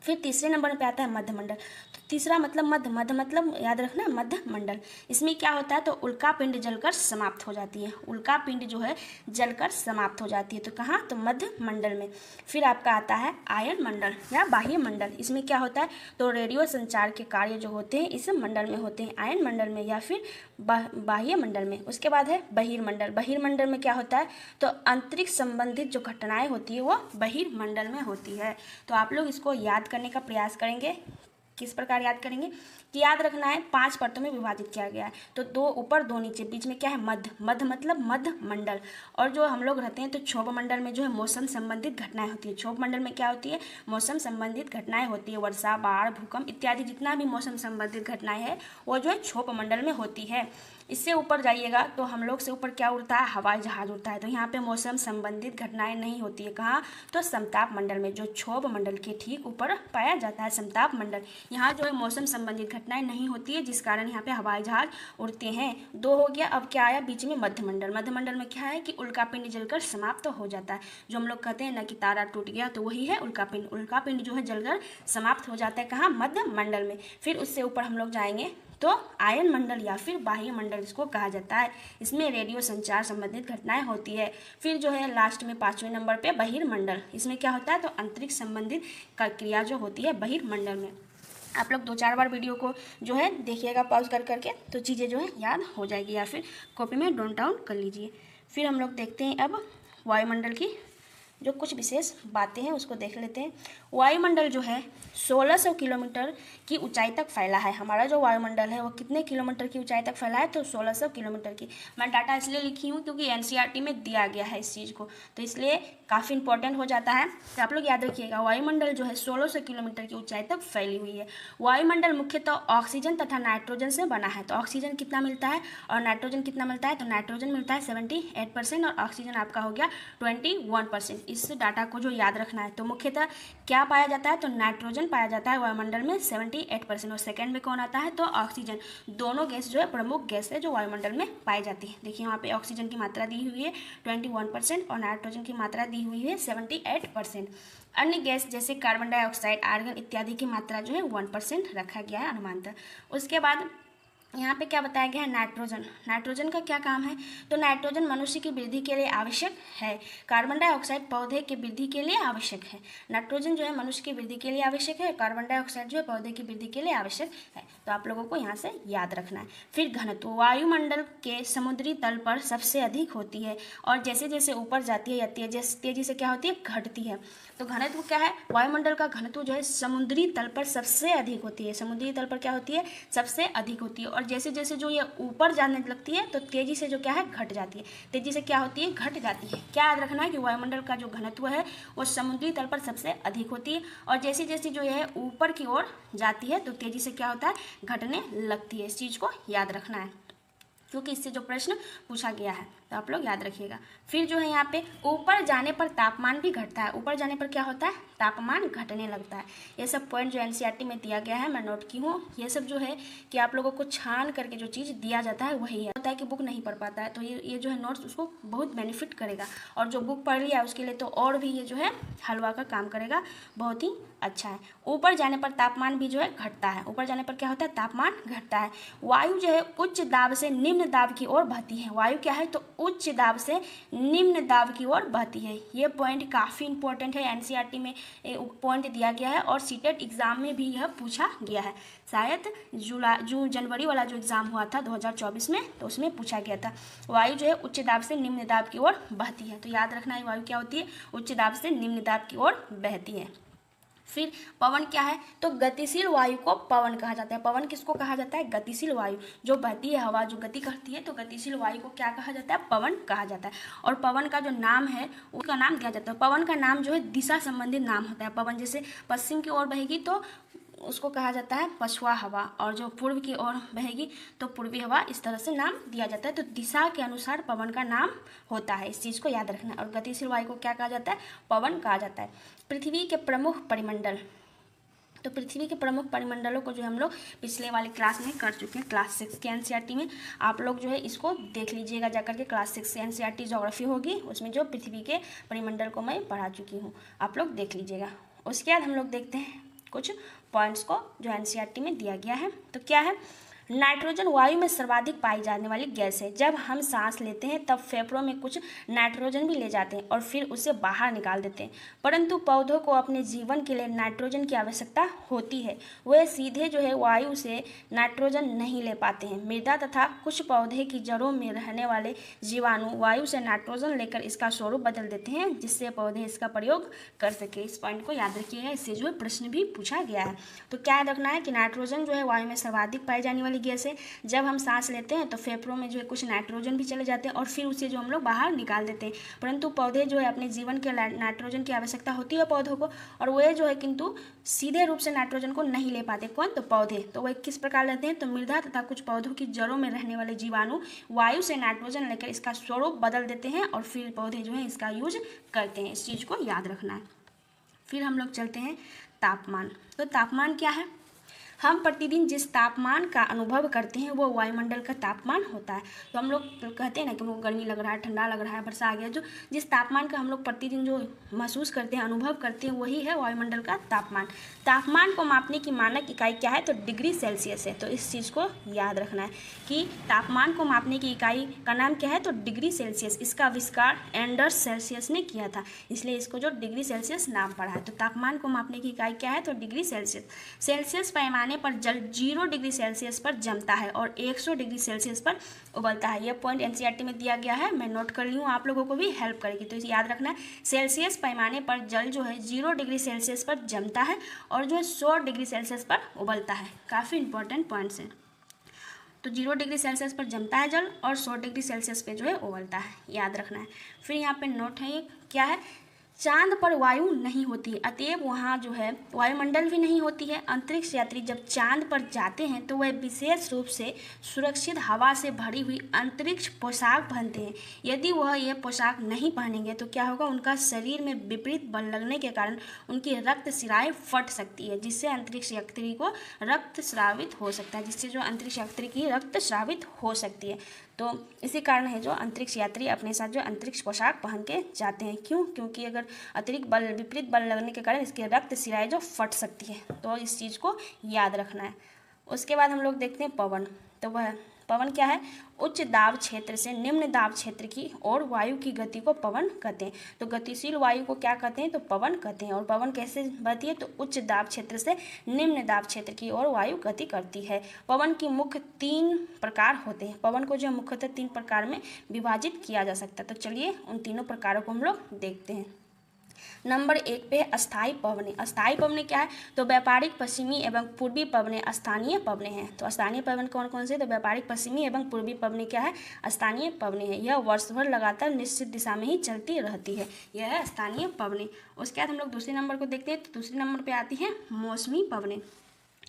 फिर तीसरे नंबर पे आता है मध्यमंडल। तो तीसरा मतलब मध्य मतलब याद रखना मध्यमंडल। इसमें क्या होता है, तो उल्का पिंड जलकर समाप्त हो जाती है। उल्का पिंड जो है जलकर समाप्त हो जाती है, तो कहाँ, तो मध्यमंडल में। फिर आपका आता है आयन मंडल या बाह्य मंडल। इसमें क्या होता है, तो रेडियो संचार के कार्य जो होते हैं इस मंडल में होते हैं, आयन मंडल में या फिर बाह्य मंडल में। उसके बाद है बहिर्मंडल। बहिर्मंडल में क्या होता है, तो अंतरिक्ष संबंधित जो घटनाएं होती है वो बहिर्मंडल में होती है। तो आप लोग इसको याद करने का प्रयास करेंगे। किस प्रकार याद करेंगे कि याद रखना है 5 परतों में विभाजित किया गया है, तो 2 ऊपर 2 नीचे, बीच में क्या है मध्य मतलब मध्य मंडल। और जो हम लोग रहते हैं तो क्षोभ मंडल में जो है मौसम संबंधित घटनाएं होती है। क्षोभ मंडल में क्या होती है, मौसम संबंधित घटनाएं होती है, वर्षा, बाढ़, भूकंप इत्यादि जितना भी मौसम संबंधित घटनाएं है वो जो है क्षोभ मंडल में होती है। इससे ऊपर जाइएगा तो हम लोग से ऊपर क्या उड़ता है, हवाई जहाज उड़ता है। तो यहाँ पे मौसम संबंधित घटनाएं नहीं होती है। कहाँ, तो समताप मंडल में, जो क्षोभ मंडल के ठीक ऊपर पाया जाता है समताप मंडल, यहाँ जो है मौसम संबंधित घटनाएं नहीं होती है, जिस कारण यहाँ पे हवाई जहाज उड़ते हैं। 2 हो गया। अब क्या आया बीच में, मध्यमंडल। मध्यमंडल में क्या है कि उल्कापिंड जलकर समाप्त हो जाता है। जो हम लोग कहते हैं ना कि तारा टूट गया, तो वही है उल्कापिंड। उल्कापिंड जो है जलकर समाप्त हो जाता है कहाँ, मध्यमंडल में। फिर उससे ऊपर हम लोग जाएंगे तो आयन मंडल या फिर बाह्य मंडल इसको कहा जाता है। इसमें रेडियो संचार संबंधित घटनाएं होती है। फिर जो है लास्ट में 5वें नंबर पे बहिर्मंडल। इसमें क्या होता है, तो अंतरिक्ष संबंधित क्रिया जो होती है बहिर्मंडल में। आप लोग 2-4 बार वीडियो को जो है देखिएगा पॉज कर करके, तो चीज़ें जो है याद हो जाएगी, या फिर कॉपी में नोट डाउन कर लीजिए। फिर हम लोग देखते हैं अब वायुमंडल की जो कुछ विशेष बातें हैं उसको देख लेते हैं। वायुमंडल जो है 1600 किलोमीटर की ऊंचाई तक फैला है। हमारा जो वायुमंडल है वो कितने किलोमीटर की ऊंचाई तक फैला है, तो 1600 किलोमीटर की। मैं डाटा इसलिए लिखी हूँ क्योंकि एनसीईआरटी में दिया गया है इस चीज़ को, तो इसलिए काफ़ी इंपॉर्टेंट हो जाता है। तो आप लोग याद रखिएगा, वायुमंडल जो है 1600 किलोमीटर की ऊंचाई तक फैली हुई है। वायुमंडल मुख्यतः ऑक्सीजन तथा नाइट्रोजन से बना है। तो ऑक्सीजन कितना मिलता है और नाइट्रोजन कितना मिलता है, तो नाइट्रोजन मिलता है 78% और ऑक्सीजन आपका हो गया 21%। इस डाटा को जो याद रखना है, तो मुख्यतः क्या पाया जाता है, तो नाइट्रोजन पाया जाता है वायुमंडल में 78%, और सेकंड में कौन आता है, तो ऑक्सीजन। दोनों गैस जो है प्रमुख गैस है जो वायुमंडल में पाई जाती है। देखिए वहाँ पे ऑक्सीजन की मात्रा दी हुई है 21% और नाइट्रोजन की मात्रा दी हुई है 78%। अन्य गैस जैसे कार्बन डाइऑक्साइड, आर्गन इत्यादि की मात्रा जो है 1% रखा गया है अनुमानतः। उसके बाद यहाँ पे क्या बताया गया है, नाइट्रोजन। नाइट्रोजन का क्या काम है, तो नाइट्रोजन मनुष्य की वृद्धि के लिए आवश्यक है। कार्बन डाइऑक्साइड पौधे की वृद्धि के लिए आवश्यक है। नाइट्रोजन जो है मनुष्य की वृद्धि के लिए आवश्यक है, कार्बन डाइऑक्साइड जो है पौधे की वृद्धि के लिए आवश्यक है। तो आप लोगों को यहाँ से याद रखना है। फिर घनत्व, वायुमंडल के समुद्री तल पर सबसे अधिक होती है और जैसे जैसे ऊपर जाती है या तेजी से क्या होती है, घटती है। तो घनत्व क्या है, वायुमंडल का घनत्व जो है समुद्री तल पर सबसे अधिक होती है। समुद्री तल पर क्या होती है, सबसे अधिक होती है। और जैसे जैसे जो ये ऊपर जाने लगती है तो तेजी से जो क्या है, घट जाती है। तेजी से क्या होती है, घट जाती है। क्या याद रखना है कि वायुमंडल का जो घनत्व है वो समुद्री तल पर सबसे अधिक होती है और जैसे जैसे जो है ऊपर की ओर जाती है तो तेजी से क्या होता है, घटने लगती है। इस चीज़ को याद रखना है क्योंकि इससे जो प्रश्न पूछा गया है, तो आप लोग याद रखिएगा। फिर जो है यहाँ पे ऊपर जाने पर तापमान भी घटता है। ऊपर जाने पर क्या होता है, तापमान घटने लगता है। ये सब पॉइंट जो एनसीईआरटी में दिया गया है मैं नोट की हूँ। ये सब जो है कि आप लोगों को छान करके जो चीज़ दिया जाता है वही है। होता है कि बुक नहीं पढ़ पाता है तो ये जो है नोट्स उसको बहुत बेनिफिट करेगा, और जो बुक पढ़ लिया उसके लिए तो और भी ये जो है हलवा का काम करेगा, बहुत ही अच्छा है। ऊपर जाने पर तापमान भी जो है घटता है। ऊपर जाने पर क्या होता है, तापमान घटता है। वायु जो है उच्च दाब से निम्न दाब की ओर बहती है। वायु क्या है, तो उच्च दाब से निम्न दाब की ओर बहती है। ये पॉइंट काफ़ी इंपॉर्टेंट है, एनसीईआरटी में पॉइंट दिया गया है और सीटेट एग्जाम में भी यह पूछा गया है। शायद जनवरी वाला जो एग्ज़ाम हुआ था 2024 में, तो उसमें पूछा गया था। वायु जो है उच्च दाब से निम्न दाब की ओर बहती है। तो याद रखना है वायु क्या होती है, उच्च दाब से निम्न दाब की ओर बहती है। फिर पवन क्या है, तो गतिशील वायु को पवन कहा जाता है। पवन किसको कहा जाता है, गतिशील वायु। जो बहती है हवा, जो गति करती है, तो गतिशील वायु को क्या कहा जाता है, पवन कहा जाता है। और पवन का जो नाम है उसका नाम दिया जाता है। पवन का नाम जो है दिशा संबंधित नाम होता है। पवन जैसे पश्चिम की ओर बहेगी तो उसको कहा जाता है पछुआ हवा, और जो पूर्व की ओर बहेगी तो पूर्वी हवा। इस तरह से नाम दिया जाता है। तो दिशा के अनुसार पवन का नाम होता है, इस चीज़ को याद रखना है। और गतिशील वायु को क्या कहा जाता है, पवन कहा जाता है। पृथ्वी के प्रमुख परिमंडल, तो पृथ्वी के प्रमुख परिमंडलों को जो हम लोग पिछले वाली क्लास में कर चुके हैं, क्लास 6 के एनसीईआरटी में। आप लोग जो है इसको देख लीजिएगा जाकर के। क्लास 6 से एनसीईआरटी ज्योग्राफी होगी, उसमें जो पृथ्वी के परिमंडल को मैं पढ़ा चुकी हूँ, आप लोग देख लीजिएगा। उसके बाद हम लोग देखते हैं कुछ पॉइंट्स को जो एनसीईआरटी में दिया गया है। तो क्या है, नाइट्रोजन वायु में सर्वाधिक पाई जाने वाली गैस है। जब हम सांस लेते हैं तब फेफड़ों में कुछ नाइट्रोजन भी ले जाते हैं और फिर उसे बाहर निकाल देते हैं, परंतु पौधों को अपने जीवन के लिए नाइट्रोजन की आवश्यकता होती है। वे सीधे जो है वायु से नाइट्रोजन नहीं ले पाते हैं। मृदा तथा कुछ पौधे की जड़ों में रहने वाले जीवाणु वायु से नाइट्रोजन लेकर इसका स्वरूप बदल देते हैं, जिससे पौधे इसका प्रयोग कर सके। इस पॉइंट को याद रखिएगा, इससे जो है प्रश्न भी पूछा गया है। तो क्या याद रखना है कि नाइट्रोजन जो है वायु में सर्वाधिक पाई जाने वाली वाली गैस है। जब हम सांस लेते हैं तो फेफड़ों में जो है कुछ नाइट्रोजन भी चले जाते हैं और फिर उसे जो हम लोग बाहर निकाल देते हैं। परंतु पौधे जो है अपने जीवन के नाइट्रोजन की आवश्यकता होती है पौधों को, और वे जो है किंतु सीधे रूप से नाइट्रोजन को नहीं ले पाते। कौन? तो पौधे। तो वह किस प्रकार लेते हैं? तो मृदा तथा कुछ पौधों की जड़ों में रहने वाले जीवाणु वायु से नाइट्रोजन लेकर इसका स्वरूप बदल देते हैं और फिर पौधे जो है इसका यूज करते हैं। इस चीज़ को याद रखना है। फिर हम लोग चलते हैं तापमान। तो तापमान क्या है? हम प्रतिदिन जिस तापमान का अनुभव करते हैं वो वायुमंडल का तापमान होता है। तो हम लोग कहते हैं ना कि वो गर्मी लग रहा है, ठंडा लग रहा है, वर्षा आ गया, जो जिस तापमान का हम लोग प्रतिदिन जो महसूस करते हैं, अनुभव करते हैं, वही है वायुमंडल का तापमान। तापमान को मापने की मानक इकाई क्या है? तो डिग्री सेल्सियस है। तो इस चीज़ को याद रखना है कि तापमान को मापने की इकाई का नाम क्या है? तो डिग्री सेल्सियस। इसका आविष्कार एंडर्स सेल्सियस ने किया था, इसलिए इसको जो डिग्री सेल्सियस नाम पड़ा है। तो तापमान को मापने की इकाई क्या है? तो डिग्री सेल्सियस। सेल्सियस पैमाने पर जल 0 डिग्री सेल्सियस पर जमता है और 100 डिग्री सेल्सियस पर उबलता है। यह पॉइंट एनसीईआरटी में दिया गया है, मैं नोट कर ली हूँ, आप लोगों को भी हेल्प करेगी। तो इसे याद रखना है, सेल्सियस पैमाने पर जल जो है 0 डिग्री सेल्सियस पर जमता है और जो है 100 डिग्री सेल्सियस पर उबलता है। काफ़ी इंपॉर्टेंट पॉइंट्स हैं। तो 0 डिग्री सेल्सियस पर जमता है जल और 100 डिग्री सेल्सियस पे जो है उबलता है, याद रखना है। फिर यहाँ पे नोट है, ये क्या है? चांद पर वायु नहीं होती, अतएव वहाँ जो है वायुमंडल भी नहीं होती है। अंतरिक्ष यात्री जब चांद पर जाते हैं तो वह विशेष रूप से सुरक्षित हवा से भरी हुई अंतरिक्ष पोशाक पहनते हैं। यदि वह यह पोशाक नहीं पहनेंगे तो क्या होगा? उनका शरीर में विपरीत बल लगने के कारण उनकी रक्त शिराएं फट सकती है, जिससे अंतरिक्ष यात्री को रक्त स्रावित हो सकता है, जिससे जो अंतरिक्ष यात्री की रक्त स्रावित हो सकती है। तो इसी कारण है जो अंतरिक्ष यात्री अपने साथ जो अंतरिक्ष पोशाक पहन के जाते हैं। क्यों? क्योंकि अगर अतिरिक्त बल, विपरीत बल लगने के कारण इसकी रक्त शिराएं जो फट सकती है। तो इस चीज़ को याद रखना है। उसके बाद हम लोग देखते हैं पवन। तो वह पवन क्या है? उच्च दाब क्षेत्र से निम्न दाब क्षेत्र की और वायु की गति को पवन कहते हैं। तो गतिशील वायु को क्या कहते हैं? तो पवन कहते हैं। और पवन कैसे बहती है? तो उच्च दाब क्षेत्र से निम्न दाब क्षेत्र की ओर वायु गति करती है। पवन की मुख्य 3 प्रकार होते हैं। पवन को जो मुख्यतः 3 प्रकार में विभाजित किया जा सकता है। तो चलिए उन तीनों प्रकारों को हम लोग देखते हैं। नंबर 1 पे अस्थायी पवने। अस्थायी पवने क्या है? तो व्यापारिक पश्चिमी एवं पूर्वी पवने स्थानीय पवने हैं। तो स्थानीय पवन कौन कौन से? तो व्यापारिक पश्चिमी एवं पूर्वी पवने क्या है? स्थानीय पवने हैं। यह वर्ष भर लगातार निश्चित दिशा में ही चलती रहती है, यह है स्थानीय पवने। उसके बाद हम लोग दूसरे नंबर को देखते हैं। तो दूसरे नंबर पर आती है मौसमी पवने।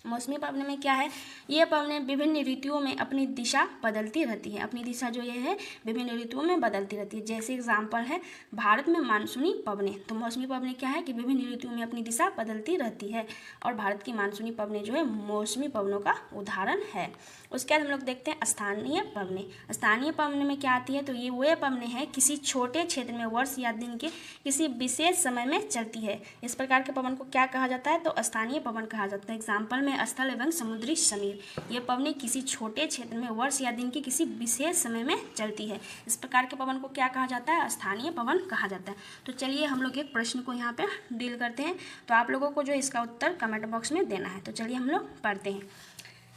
मौसमी पवने में क्या है? ये पवनें विभिन्न ऋतुओं में अपनी दिशा बदलती रहती है। अपनी दिशा जो ये है विभिन्न ऋतुओं में बदलती रहती है। जैसे एग्जाम्पल है भारत में मानसूनी पवनें। तो मौसमी पवनें क्या है कि विभिन्न ऋतुओं में अपनी दिशा बदलती रहती है, और भारत की मानसूनी पवनें जो है मौसमी पवनों का उदाहरण है। उसके बाद हम लोग देखते हैं स्थानीय पवनें। स्थानीय पवनें में क्या आती है? तो ये वे पवनें हैं किसी छोटे क्षेत्र में वर्ष या दिन के किसी विशेष समय में चलती है। इस प्रकार के पवन को क्या कहा जाता है? तो स्थानीय पवन कहा जाता है। एग्जाम्पल में स्थल एवं समुद्री समीर। ये पवनें किसी छोटे क्षेत्र में वर्ष या दिन के किसी विशेष समय में चलती है। इस प्रकार के पवन को क्या कहा जाता है? स्थानीय पवन कहा जाता है। तो चलिए हम लोग एक प्रश्न को यहाँ पे डील करते हैं। तो आप लोगों को जो इसका उत्तर कमेंट बॉक्स में देना है। तो चलिए हम लोग पढ़ते हैं।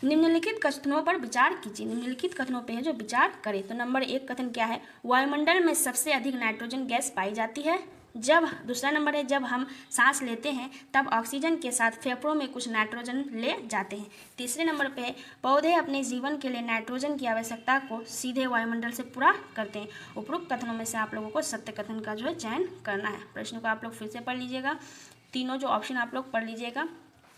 निम्नलिखित कथनों पर विचार कीजिए। निम्नलिखित कथनों पर है जो विचार करें। तो नंबर 1 कथन क्या है? वायुमंडल में सबसे अधिक नाइट्रोजन गैस पाई जाती है। जब दूसरा नंबर है जब हम सांस लेते हैं तब ऑक्सीजन के साथ फेफड़ों में कुछ नाइट्रोजन ले जाते हैं। तीसरे नंबर पे है पौधे अपने जीवन के लिए नाइट्रोजन की आवश्यकता को सीधे वायुमंडल से पूरा करते हैं। उपरोक्त कथनों में से आप लोगों को सत्य कथन का जो है चयन करना है। प्रश्न को आप लोग फिर से पढ़ लीजिएगा। तीनों जो ऑप्शन आप लोग पढ़ लीजिएगा,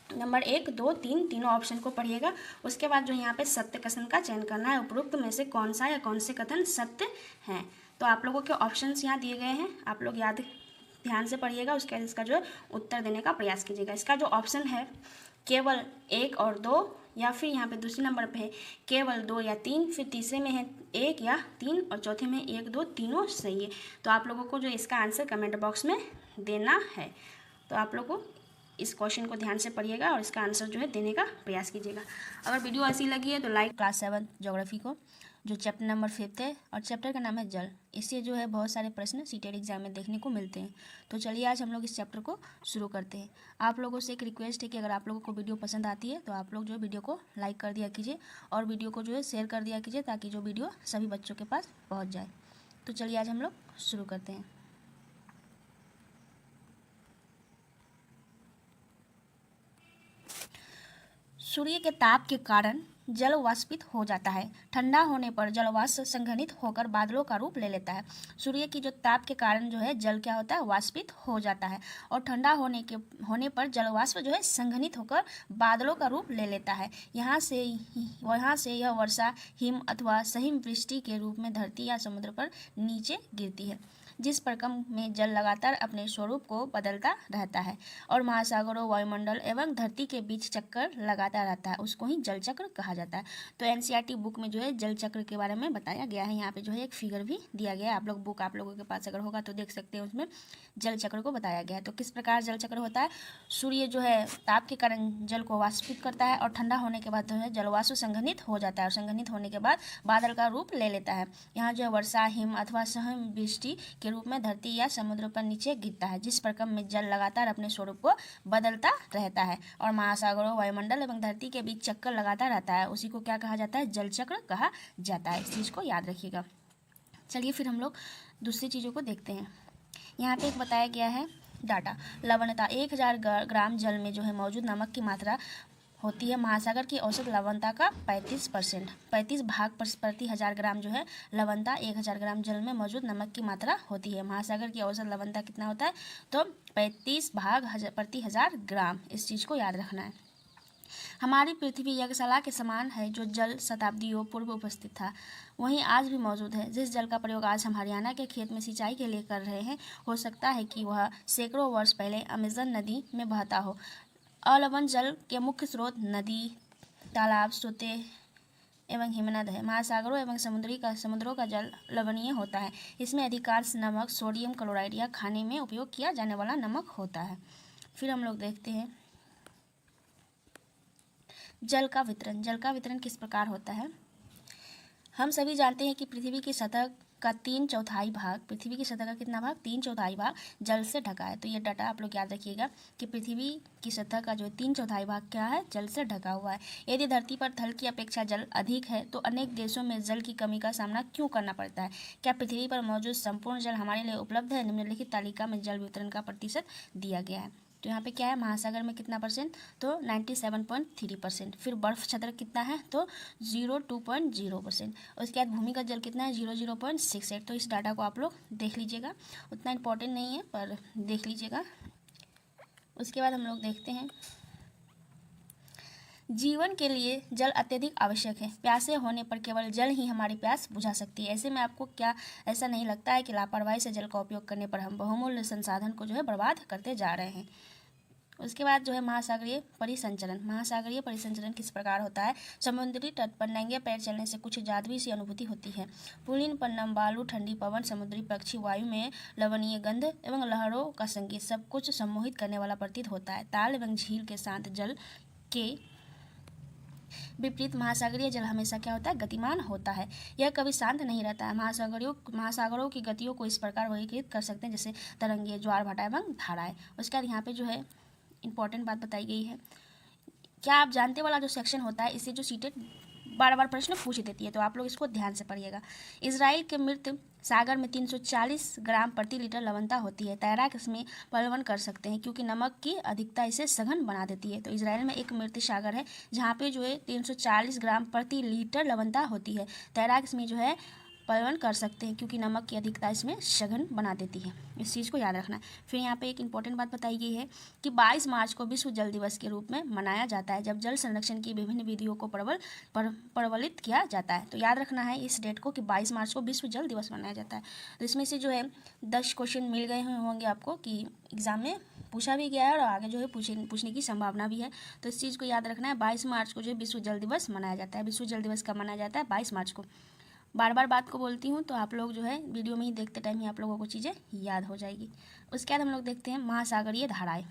नंबर 1, 2, 3 तीनों ऑप्शन को पढ़िएगा। उसके बाद जो यहाँ पे सत्य कथन का चयन करना है। उपरोक्त में से कौन सा या कौन से कथन सत्य हैं। तो आप लोगों के ऑप्शंस यहाँ दिए गए हैं, आप लोग याद ध्यान से पढ़िएगा। उसके बाद इसका जो है उत्तर देने का प्रयास कीजिएगा। इसका जो ऑप्शन है केवल 1 और 2, या फिर यहाँ पे दूसरे नंबर पे है केवल 2 या 3, फिर तीसरे में है 1 या 3 और चौथे में 1, 2 तीनों सही है। तो आप लोगों को जो इसका आंसर कमेंट बॉक्स में देना है। तो आप लोगों को इस क्वेश्चन को ध्यान से पढ़िएगा और इसका आंसर जो है देने का प्रयास कीजिएगा। अगर वीडियो ऐसी लगी है तो लाइक। क्लास 7 ज्योग्राफी को जो चैप्टर नंबर 5 है और चैप्टर का नाम है जल। इससे जो है बहुत सारे प्रश्न सीटेट एग्जाम में देखने को मिलते हैं। तो चलिए आज हम लोग इस चैप्टर को शुरू करते हैं। आप लोगों से एक रिक्वेस्ट है कि अगर आप लोगों को वीडियो पसंद आती है तो आप लोग जो वीडियो को लाइक कर दिया कीजिए और वीडियो को जो है शेयर कर दिया कीजिए, ताकि जो वीडियो सभी बच्चों के पास पहुँच जाए। तो चलिए आज हम लोग शुरू करते हैं। सूर्य के ताप के कारण जल वाष्पित हो जाता है। ठंडा होने पर जल वाष्प संघनित होकर बादलों का रूप ले लेता है। सूर्य की जो ताप के कारण जो है जल क्या होता है, वाष्पित हो जाता है, और ठंडा होने पर जल वाष्प जो है संघनित होकर बादलों का रूप ले लेता है। यहाँ से यह वर्षा, हिम अथवा सहिम वृष्टि के रूप में धरती या समुद्र पर नीचे गिरती है। जिस प्रक्रम में जल लगातार अपने स्वरूप को बदलता रहता है और महासागरों, वायुमंडल एवं धरती के बीच चक्कर लगाता रहता है, उसको ही जल चक्र कहा जाता है। तो एनसीईआरटी बुक में जो है जल चक्र के बारे में बताया गया है। यहाँ पे जो है एक फिगर भी दिया गया है, आप लोगों के पास अगर होगा तो देख सकते हैं, उसमें जल चक्र को बताया गया है। तो किस प्रकार जल चक्र होता है, सूर्य जो है ताप के कारण जल को वाष्पित करता है और ठंडा होने के बाद जो है जलवाष्प संघनित हो जाता है और संघनित होने के बाद बादल का रूप ले लेता है। यहाँ जो है वर्षा, हिम अथवा सहिम वृष्टि के रूप में धरती या समुद्र पर नीचे गिरता है। जिस प्रक्रम में जल लगातार अपने स्वरूप को बदलता रहता है और महासागरों, वायुमंडल एवं धरती के बीच चक्कर लगाता रहता है, उसी को क्या कहा जाता है, जल चक्र कहा जाता है। इस चीज़ को याद रखिएगा। चलिए फिर हम लोग दूसरी चीज़ों को देखते हैं। यहाँ पे एक बताया गया है डाटा, लवणता 1000 ग्राम जल में जो है मौजूद नमक की मात्रा होती है महासागर की औसत लवणता का 35%। 35 भाग प्रति 1000 ग्राम जो है लवणता 1000 ग्राम जल में मौजूद नमक की मात्रा होती है। महासागर की औसत लवणता कितना होता है, तो 35 भाग प्रति 1000 ग्राम। इस चीज़ को याद रखना है। हमारी पृथ्वी यज्ञशाला के समान है, जो जल शताब्दियों पूर्व उपस्थित था वहीं आज भी मौजूद है। जिस जल का प्रयोग आज हम हरियाणा के खेत में सिंचाई के लिए कर रहे हैं, हो सकता है कि वह सैकड़ों वर्ष पहले अमेजन नदी में बहता हो। अलवण जल के मुख्य स्रोत नदी, तालाब, सोते एवं हिमनद है। महासागरों एवं समुद्रों का जल लवणीय होता है। इसमें अधिकांश नमक सोडियम क्लोराइड या खाने में उपयोग किया जाने वाला नमक होता है। फिर हम लोग देखते हैं जल का वितरण। जल का वितरण किस प्रकार होता है, हम सभी जानते हैं कि पृथ्वी की सतह का 3/4 भाग, पृथ्वी की सतह का कितना भाग, 3/4 भाग जल से ढका है। तो ये डाटा आप लोग याद रखिएगा कि पृथ्वी की सतह का जो 3/4 भाग क्या है, जल से ढका हुआ है। यदि धरती पर थल की अपेक्षा जल अधिक है तो अनेक देशों में जल की कमी का सामना क्यों करना पड़ता है। क्या पृथ्वी पर मौजूद संपूर्ण जल हमारे लिए उपलब्ध है। निम्नलिखित तालिका में जल वितरण का प्रतिशत दिया गया है। तो यहाँ पे क्या है, महासागर में कितना परसेंट, तो 97.3%। फिर बर्फ क्षेत्र कितना है, तो 02.0%। उसके बाद भूमिगत जल कितना है, 00.68। तो इस डाटा को आप लोग देख लीजिएगा, उतना इम्पोर्टेंट नहीं है पर देख लीजिएगा। उसके बाद हम लोग देखते हैं जीवन के लिए जल अत्यधिक आवश्यक है। प्यासे होने पर केवल जल ही हमारी प्यास बुझा सकती है। ऐसे में आपको क्या ऐसा नहीं लगता है कि लापरवाही से जल का उपयोग करने पर हम बहुमूल्य संसाधन को जो है बर्बाद करते जा रहे हैं। उसके बाद जो है महासागरीय परिसंचरण। महासागरीय परिसंचरण किस प्रकार होता है, समुद्री तट पर नंगे पैर चलने से कुछ जादुई सी अनुभूति होती है। पुलिन पर नम बालू, ठंडी पवन, समुद्री पक्षी, वायु में लवणीय गंध एवं लहरों का संगीत सब कुछ सम्मोहित करने वाला प्रतीत होता है। ताल एवं झील के शांत जल के विपरीत महासागरीय जल हमेशा क्या होता है, गतिमान होता है। यह कभी शांत नहीं रहता है। महासागरों की गतियों को इस प्रकार वर्गीकृत कर सकते हैं जैसे तरंगे, ज्वार भाटा एवं धाराएं। उसके बाद यहाँ पे जो है इंपॉर्टेंट बात बताई गई है। क्या आप जानते वाला जो सेक्शन होता है, इससे जो सीटेट बार बार प्रश्न पूछ देती है, तो आप लोग इसको ध्यान से पढ़िएगा। इजराइल के मृत सागर में 340 ग्राम प्रति लीटर लवणता होती है। तैराक इसमें पलवन कर सकते हैं क्योंकि नमक की अधिकता इसे सघन बना देती है। तो इजराइल में एक मृत सागर है जहाँ पे जो है 340 ग्राम प्रति लीटर लवणता होती है। तैराक इसमें जो है पलवन कर सकते हैं क्योंकि नमक की अधिकता इसमें सघन बना देती है। इस चीज़ को याद रखना है। फिर यहाँ पे एक इंपॉर्टेंट बात बताई गई है कि 22 मार्च को विश्व जल दिवस के रूप में मनाया जाता है, जब जल संरक्षण की विभिन्न विधियों को प्रबलित किया जाता है। तो याद रखना है इस डेट को कि 22 मार्च को विश्व जल दिवस मनाया जाता है। तो इसमें से जो है 10 क्वेश्चन मिल गए होंगे आपको कि एग्जाम में पूछा भी गया है और आगे जो है पूछने की संभावना भी है। तो इस चीज़ को याद रखना है। 22 मार्च को जो है विश्व जल दिवस मनाया जाता है। विश्व जल दिवस कब मनाया जाता है, 22 मार्च को। बार बार बात को बोलती हूँ तो आप लोग जो है वीडियो में ही देखते टाइम ही आप लोगों को चीज़ें याद हो जाएगी। उसके बाद हम लोग देखते हैं महासागरीय धाराएं।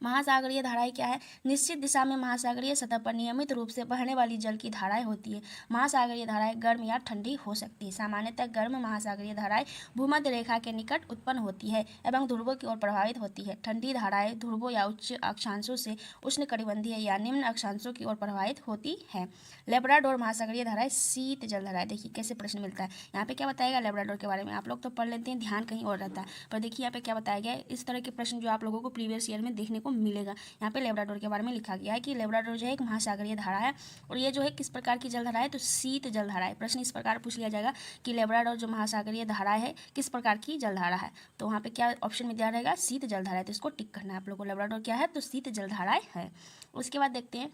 महासागरीय धाराएं क्या है, निश्चित दिशा में महासागरीय सतह पर नियमित रूप से बहने वाली जल की धाराएं होती है। महासागरीय धाराएं गर्म या ठंडी हो सकती है। सामान्यतः गर्म महासागरीय धाराएं भूमध्य रेखा के निकट उत्पन्न होती है एवं ध्रुवों की ओर प्रभावित होती है। ठंडी धाराएं ध्रुवों या उच्च अक्षांशों से उष्णकटिबंधीय या निम्न अक्षांशों की ओर प्रभावित होती है। लेब्राडोर महासागरीय धाराएं शीत जल धाराएं। देखिए कैसे प्रश्न मिलता है, यहाँ पे क्या बताएगा लेब्राडोर के बारे में। आप लोग तो पढ़ लेते हैं, ध्यान कहीं और रहता है, पर देखिए यहाँ पे क्या बताया गया है। इस तरह के प्रश्न जो आप लोगों को प्रीवियस ईयर में देखने को मिलेगा। यहाँ पे लेब्राडोर के बारे में लिखा गया है कि लेब्राडोर जो है एक महासागरीय धारा है और ये जो है किस प्रकार की जलधारा है, तो शीत जलधारा है। प्रश्न इस प्रकार पूछ लिया जाएगा कि लेब्राडोर जो महासागरीय धारा है किस प्रकार की जलधारा है, तो वहाँ पे क्या ऑप्शन में दिया रहेगा, शीत जलधारा है। तो इसको टिक करना है आप लोग को। लेब्राडोर क्या है, तो शीत जलधारा है। उसके बाद देखते हैं,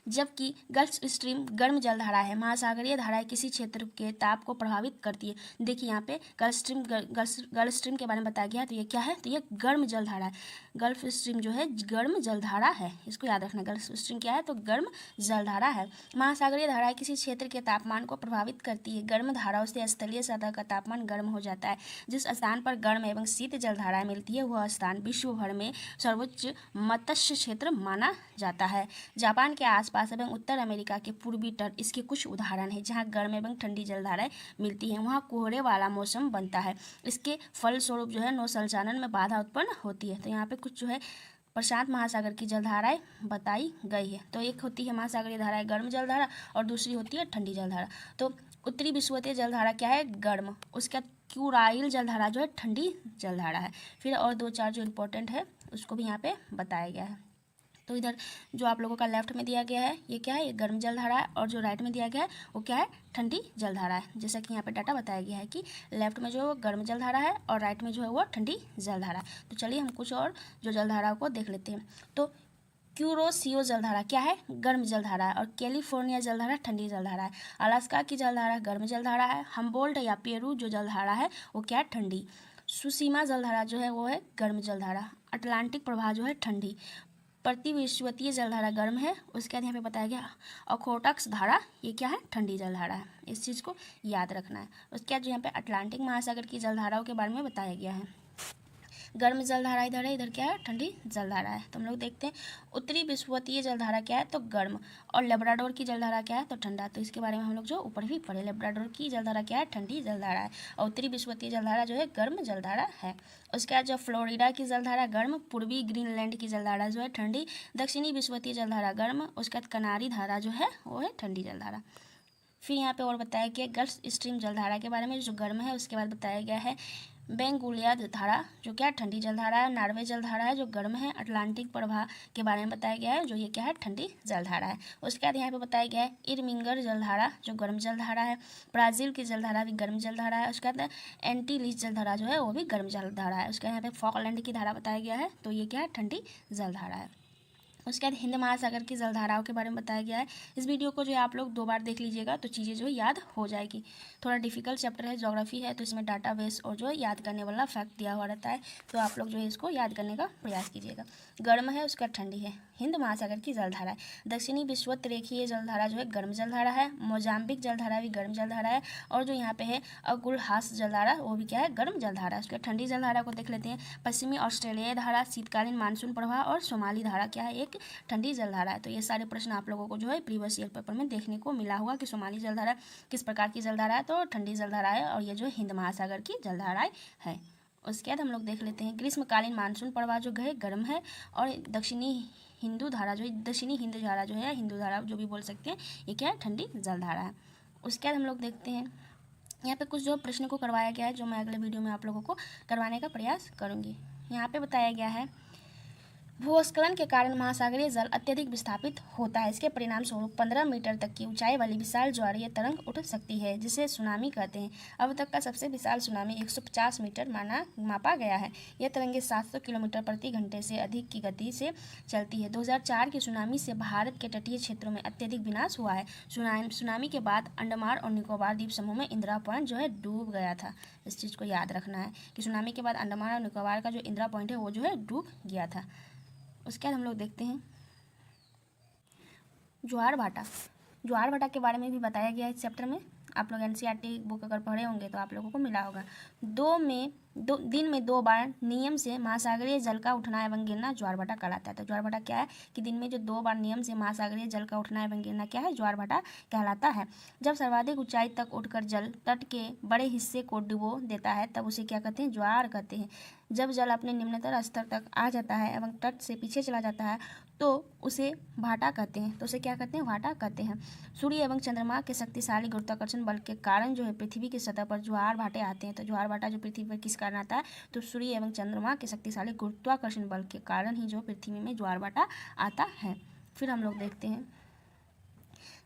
जबकि गल्फ स्ट्रीम गर्म जलधारा है। महासागरीय धाराएं किसी क्षेत्र के ताप को प्रभावित करती है। देखिए यहाँ पे गल्फ स्ट्रीम के बारे में बताया गया है, तो ये क्या है, तो ये गर्म जलधारा है। गल्फ स्ट्रीम जो है गर्म जलधारा है, इसको याद रखना। गल्फ स्ट्रीम क्या है, तो गर्म जलधारा है। महासागरीय धाराएं किसी क्षेत्र के तापमान को प्रभावित करती है। गर्म धाराओं से स्थलीय सतह का तापमान गर्म हो जाता है। जिस स्थान पर गर्म एवं शीत जलधाराएं मिलती है वह स्थान विश्व भर में सर्वोच्च मत्स्य क्षेत्र माना जाता है। जापान के आसपास एवं उत्तर अमेरिका के पूर्वी तट इसके कुछ उदाहरण हैं। जहां गर्म एवं ठंडी जलधाराएं मिलती हैं वहां कोहरे वाला मौसम बनता है। इसके फलस्वरूप जो है नौ संचालन में बाधा उत्पन्न होती है। तो यहाँ पे कुछ जो है प्रशांत महासागर की जलधाराएं बताई गई है। तो एक होती है महासागरीय धाराएं गर्म जलधारा और दूसरी होती है ठंडी जलधारा। तो उत्तरी विषुवतीय जलधारा क्या है, गर्म। उसके बाद क्यूराइल जलधारा जो है ठंडी जलधारा है। फिर और 2-4 जो इंपॉर्टेंट है उसको भी यहाँ पे बताया गया है। तो इधर जो आप लोगों का लेफ्ट में दिया गया है ये क्या है, ये गर्म जलधारा है, और जो राइट में दिया गया है वो क्या है, ठंडी जलधारा है। जैसा कि यहाँ पे डाटा बताया गया है कि लेफ्ट में जो गर्म जलधारा है और राइट में जो है वो ठंडी जलधारा है। तो चलिए हम कुछ और जो जलधाराओं को देख लेते हैं। तो क्यूरोसियो जलधारा क्या है, गर्म जलधारा है, और कैलिफोर्निया जलधारा ठंडी जलधारा है। अलास्का की जलधारा गर्म जलधारा है। हम्बोल्ट या पेरू जो जलधारा है वो क्या है, ठंडी। सुसीमा जलधारा जो है वो है गर्म जलधारा। अटलांटिक प्रवाह जो है ठंडी। प्रतिविश्वतीय जलधारा गर्म है। उसके बाद यहाँ पे बताया गया अखोटक्स धारा ये क्या है, ठंडी जलधारा है। इस चीज़ को याद रखना है। उसके बाद जो यहाँ पे अटलांटिक महासागर की जलधाराओं के बारे में बताया गया है। गर्म जलधारा इधर है, इधर क्या है, ठंडी जलधारा है। तो हम लोग देखते हैं उत्तरी विषुवतीय जलधारा क्या है, तो गर्म, और लेब्राडोर की जलधारा क्या है, तो ठंडा। तो इसके बारे में हम लोग जो ऊपर भी पढ़े, लेब्राडोर की जलधारा क्या है, ठंडी जलधारा है, और उत्तरी विषुवतीय जलधारा जो है गर्म जलधारा है। उसके बाद जो फ्लोरिडा की जलधारा गर्म, पूर्वी ग्रीनलैंड की जलधारा जो है ठंडी, दक्षिणी विषुवतीय जलधारा गर्म, उसके बाद कनारी धारा जो है वो है ठंडी जलधारा। फिर यहाँ पे और बताया गया गल्फ स्ट्रीम जलधारा के बारे में जो गर्म है। उसके बाद बताया गया है बेंगुलिया धारा जो क्या ठंडी जलधारा है। नॉर्वे जलधारा है जो गर्म है। अटलांटिक प्रवाह के बारे में बताया गया है जो ये क्या है, ठंडी जलधारा है। उसके बाद यहाँ पे बताया गया है इरमिंगर जलधारा जो गर्म जलधारा है। ब्राज़ील की जलधारा भी गर्म जलधारा है। उसके बाद एंटीलीज जलधारा जो है वो भी गर्म जलधारा है। उसके बाद यहाँ पे फॉकलैंड की धारा बताया गया है तो ये क्या है, ठंडी जलधारा है। उसके बाद हिंद महासागर की जलधाराओं के बारे में बताया गया है। इस वीडियो को जो है आप लोग 2 बार देख लीजिएगा तो चीज़ें जो है याद हो जाएगी। थोड़ा डिफिकल्ट चैप्टर है, ज्योग्राफी है, तो इसमें डाटाबेस और जो है याद करने वाला फैक्ट दिया हुआ रहता है, तो आप लोग जो है इसको याद करने का प्रयास कीजिएगा। गर्म है, उसका ठंडी है। हिंद महासागर की जलधारा है। दक्षिणी विषुवतरेखीय जलधारा जो है गर्म जलधारा है। मोजाम्बिक जलधारा भी गर्म जलधारा है, और जो यहाँ पे है अगुलहास जलधारा वो भी क्या है, गर्म जलधारा। उसके ठंडी जलधारा को देख लेते हैं। पश्चिमी ऑस्ट्रेलियाई धारा, शीतकालीन मानसून प्रवाह और सोमाली धारा क्या है, एक ठंडी जलधारा है। तो ये सारे प्रश्न आप लोगों को जो है प्रीवियस ईयर पेपर में देखने को मिला होगा कि सोमाली जलधारा किस प्रकार की जलधारा है, तो ठंडी जलधारा है, और ये जो हिंद महासागर की जलधारा है। उसके बाद हम लोग देख लेते हैं ग्रीष्मकालीन मानसून प्रवाह जो है गर्म है, और दक्षिणी हिंदू धारा जो दक्षिणी हिंद धारा जो है, हिंदू धारा जो भी बोल सकते हैं, ये क्या है, ठंडी जलधारा है। उसके बाद हम लोग देखते हैं यहाँ पे कुछ जो प्रश्न को करवाया गया है जो मैं अगले वीडियो में आप लोगों को करवाने का प्रयास करूँगी। यहाँ पे बताया गया है भूस्खलन के कारण महासागरीय जल अत्यधिक विस्थापित होता है। इसके परिणाम स्वरूप 15 मीटर तक की ऊंचाई वाली विशाल ज्वारीय तरंग उठ सकती है जिसे सुनामी कहते हैं। अब तक का सबसे विशाल सुनामी 150 मीटर मापा गया है। यह तरंगे 700 किलोमीटर प्रति घंटे से अधिक की गति से चलती है। 2004 की सुनामी से भारत के तटीय क्षेत्रों में अत्यधिक विनाश हुआ है। सुनामी के बाद अंडमान और निकोबार द्वीप समूह में इंदिरा पॉइंट जो है डूब गया था। इस चीज़ को याद रखना है कि सुनामी के बाद अंडमान और निकोबार का जो इंदिरा पॉइंट है वो जो है डूब गया था। उसके बाद हम लोग देखते हैं ज्वार भाटा के बारे में भी बताया गया है इस चैप्टर में। आप लोग एनसीईआरटी बुक अगर पढ़े होंगे तो आप लोगों को मिला होगा। दिन में 2 बार नियम से महासागरीय जल का उठना एवं गिरना ज्वार भाटा कहलाता है। तो ज्वार भाटा क्या है कि दिन में जो 2 बार नियम से महासागरीय जल का उठना एवं गिरना क्या है, ज्वार भाटा कहलाता है। जब सर्वाधिक ऊंचाई तक उठकर जल तट के बड़े हिस्से को डुबो देता है तब उसे क्या कहते हैं, ज्वार कहते हैं। जब जल अपने निम्नतर स्तर तक आ जाता है एवं तट से पीछे चला जाता है तो उसे भाटा कहते हैं। तो उसे क्या कहते हैं, भाटा कहते हैं। सूर्य एवं चंद्रमा के शक्तिशाली गुरुत्वाकर्षण बल के कारण जो है पृथ्वी की सतह पर ज्वार भाटे आते हैं। तो ज्वार भाटा जो पृथ्वी पर किस कारण आता है, तो सूर्य एवं चंद्रमा के शक्तिशाली गुरुत्वाकर्षण बल के कारण ही जो पृथ्वी में ज्वार भाटा आता है। फिर हम लोग देखते हैं,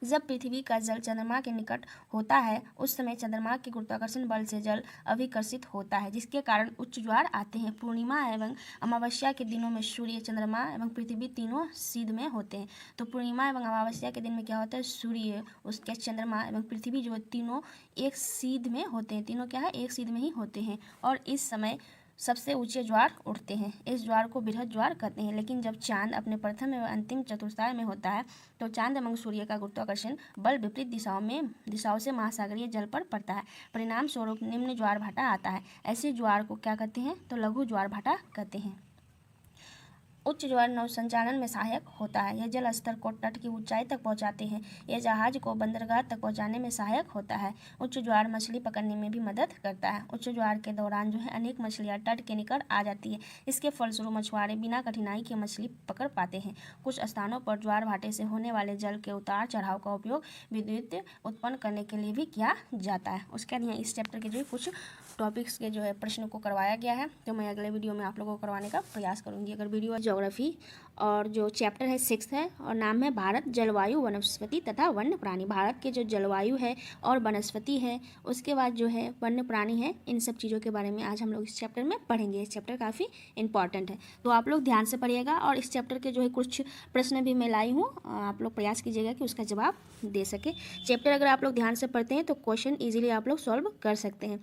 जब पृथ्वी का जल चंद्रमा के निकट होता है उस समय चंद्रमा के गुरुत्वाकर्षण बल से जल अभिकर्षित होता है, जिसके कारण उच्च ज्वार आते हैं। पूर्णिमा एवं अमावस्या के दिनों में सूर्य, चंद्रमा एवं पृथ्वी तीनों सीध में होते हैं। तो पूर्णिमा एवं अमावस्या के दिन में क्या होता है, सूर्य, उसके चंद्रमा एवं पृथ्वी जो तीनों एक सीध में होते हैं। तीनों क्या है, एक सीध में ही होते हैं और इस समय सबसे ऊंचे ज्वार उठते हैं। इस ज्वार को बृहद ज्वार कहते हैं। लेकिन जब चांद अपने प्रथम एवं अंतिम चतुर्थाय में होता है तो चांद एवं सूर्य का गुरुत्वाकर्षण बल विपरीत दिशाओं से महासागरीय जल पर पड़ता है। परिणाम स्वरूप निम्न ज्वार भाटा आता है। ऐसे ज्वार को क्या कहते हैं, तो लघु ज्वार भाटा कहते हैं। उच्च ज्वार नौ संचालन में सहायक होता है। यह जल स्तर को तट की ऊंचाई तक पहुंचाते हैं। यह जहाज को बंदरगाह तक पहुंचाने में सहायक होता है। उच्च ज्वार मछली पकड़ने में भी मदद करता है। उच्च ज्वार के दौरान जो है अनेक मछलियां तट के निकट आ जाती है। इसके फलस्वरूप मछुआरे बिना कठिनाई के मछली पकड़ पाते हैं। कुछ स्थानों पर ज्वार भाटे से होने वाले जल के उतार चढ़ाव का उपयोग विद्युत उत्पन्न करने के लिए भी किया जाता है। उसके बाद यहाँ इस चैप्टर के जो कुछ टॉपिक्स के जो है प्रश्न को करवाया गया है, तो मैं अगले वीडियो में आप लोगों को करवाने का प्रयास करूंगी। अगर वीडियो ज्योग्राफी और जो चैप्टर है 6 है और नाम है भारत, जलवायु, वनस्पति तथा वन्य प्राणी। भारत के जो जलवायु है और वनस्पति है, उसके बाद जो है वन्य प्राणी है, इन सब चीज़ों के बारे में आज हम लोग इस चैप्टर में पढ़ेंगे। इस चैप्टर काफ़ी इंपॉर्टेंट है, तो आप लोग ध्यान से पढ़िएगा। और इस चैप्टर के जो है कुछ प्रश्न भी मैं लाई हूँ, आप लोग प्रयास कीजिएगा कि उसका जवाब दे सके। चैप्टर अगर आप लोग ध्यान से पढ़ते हैं तो क्वेश्चन ईजिली आप लोग सॉल्व कर सकते हैं।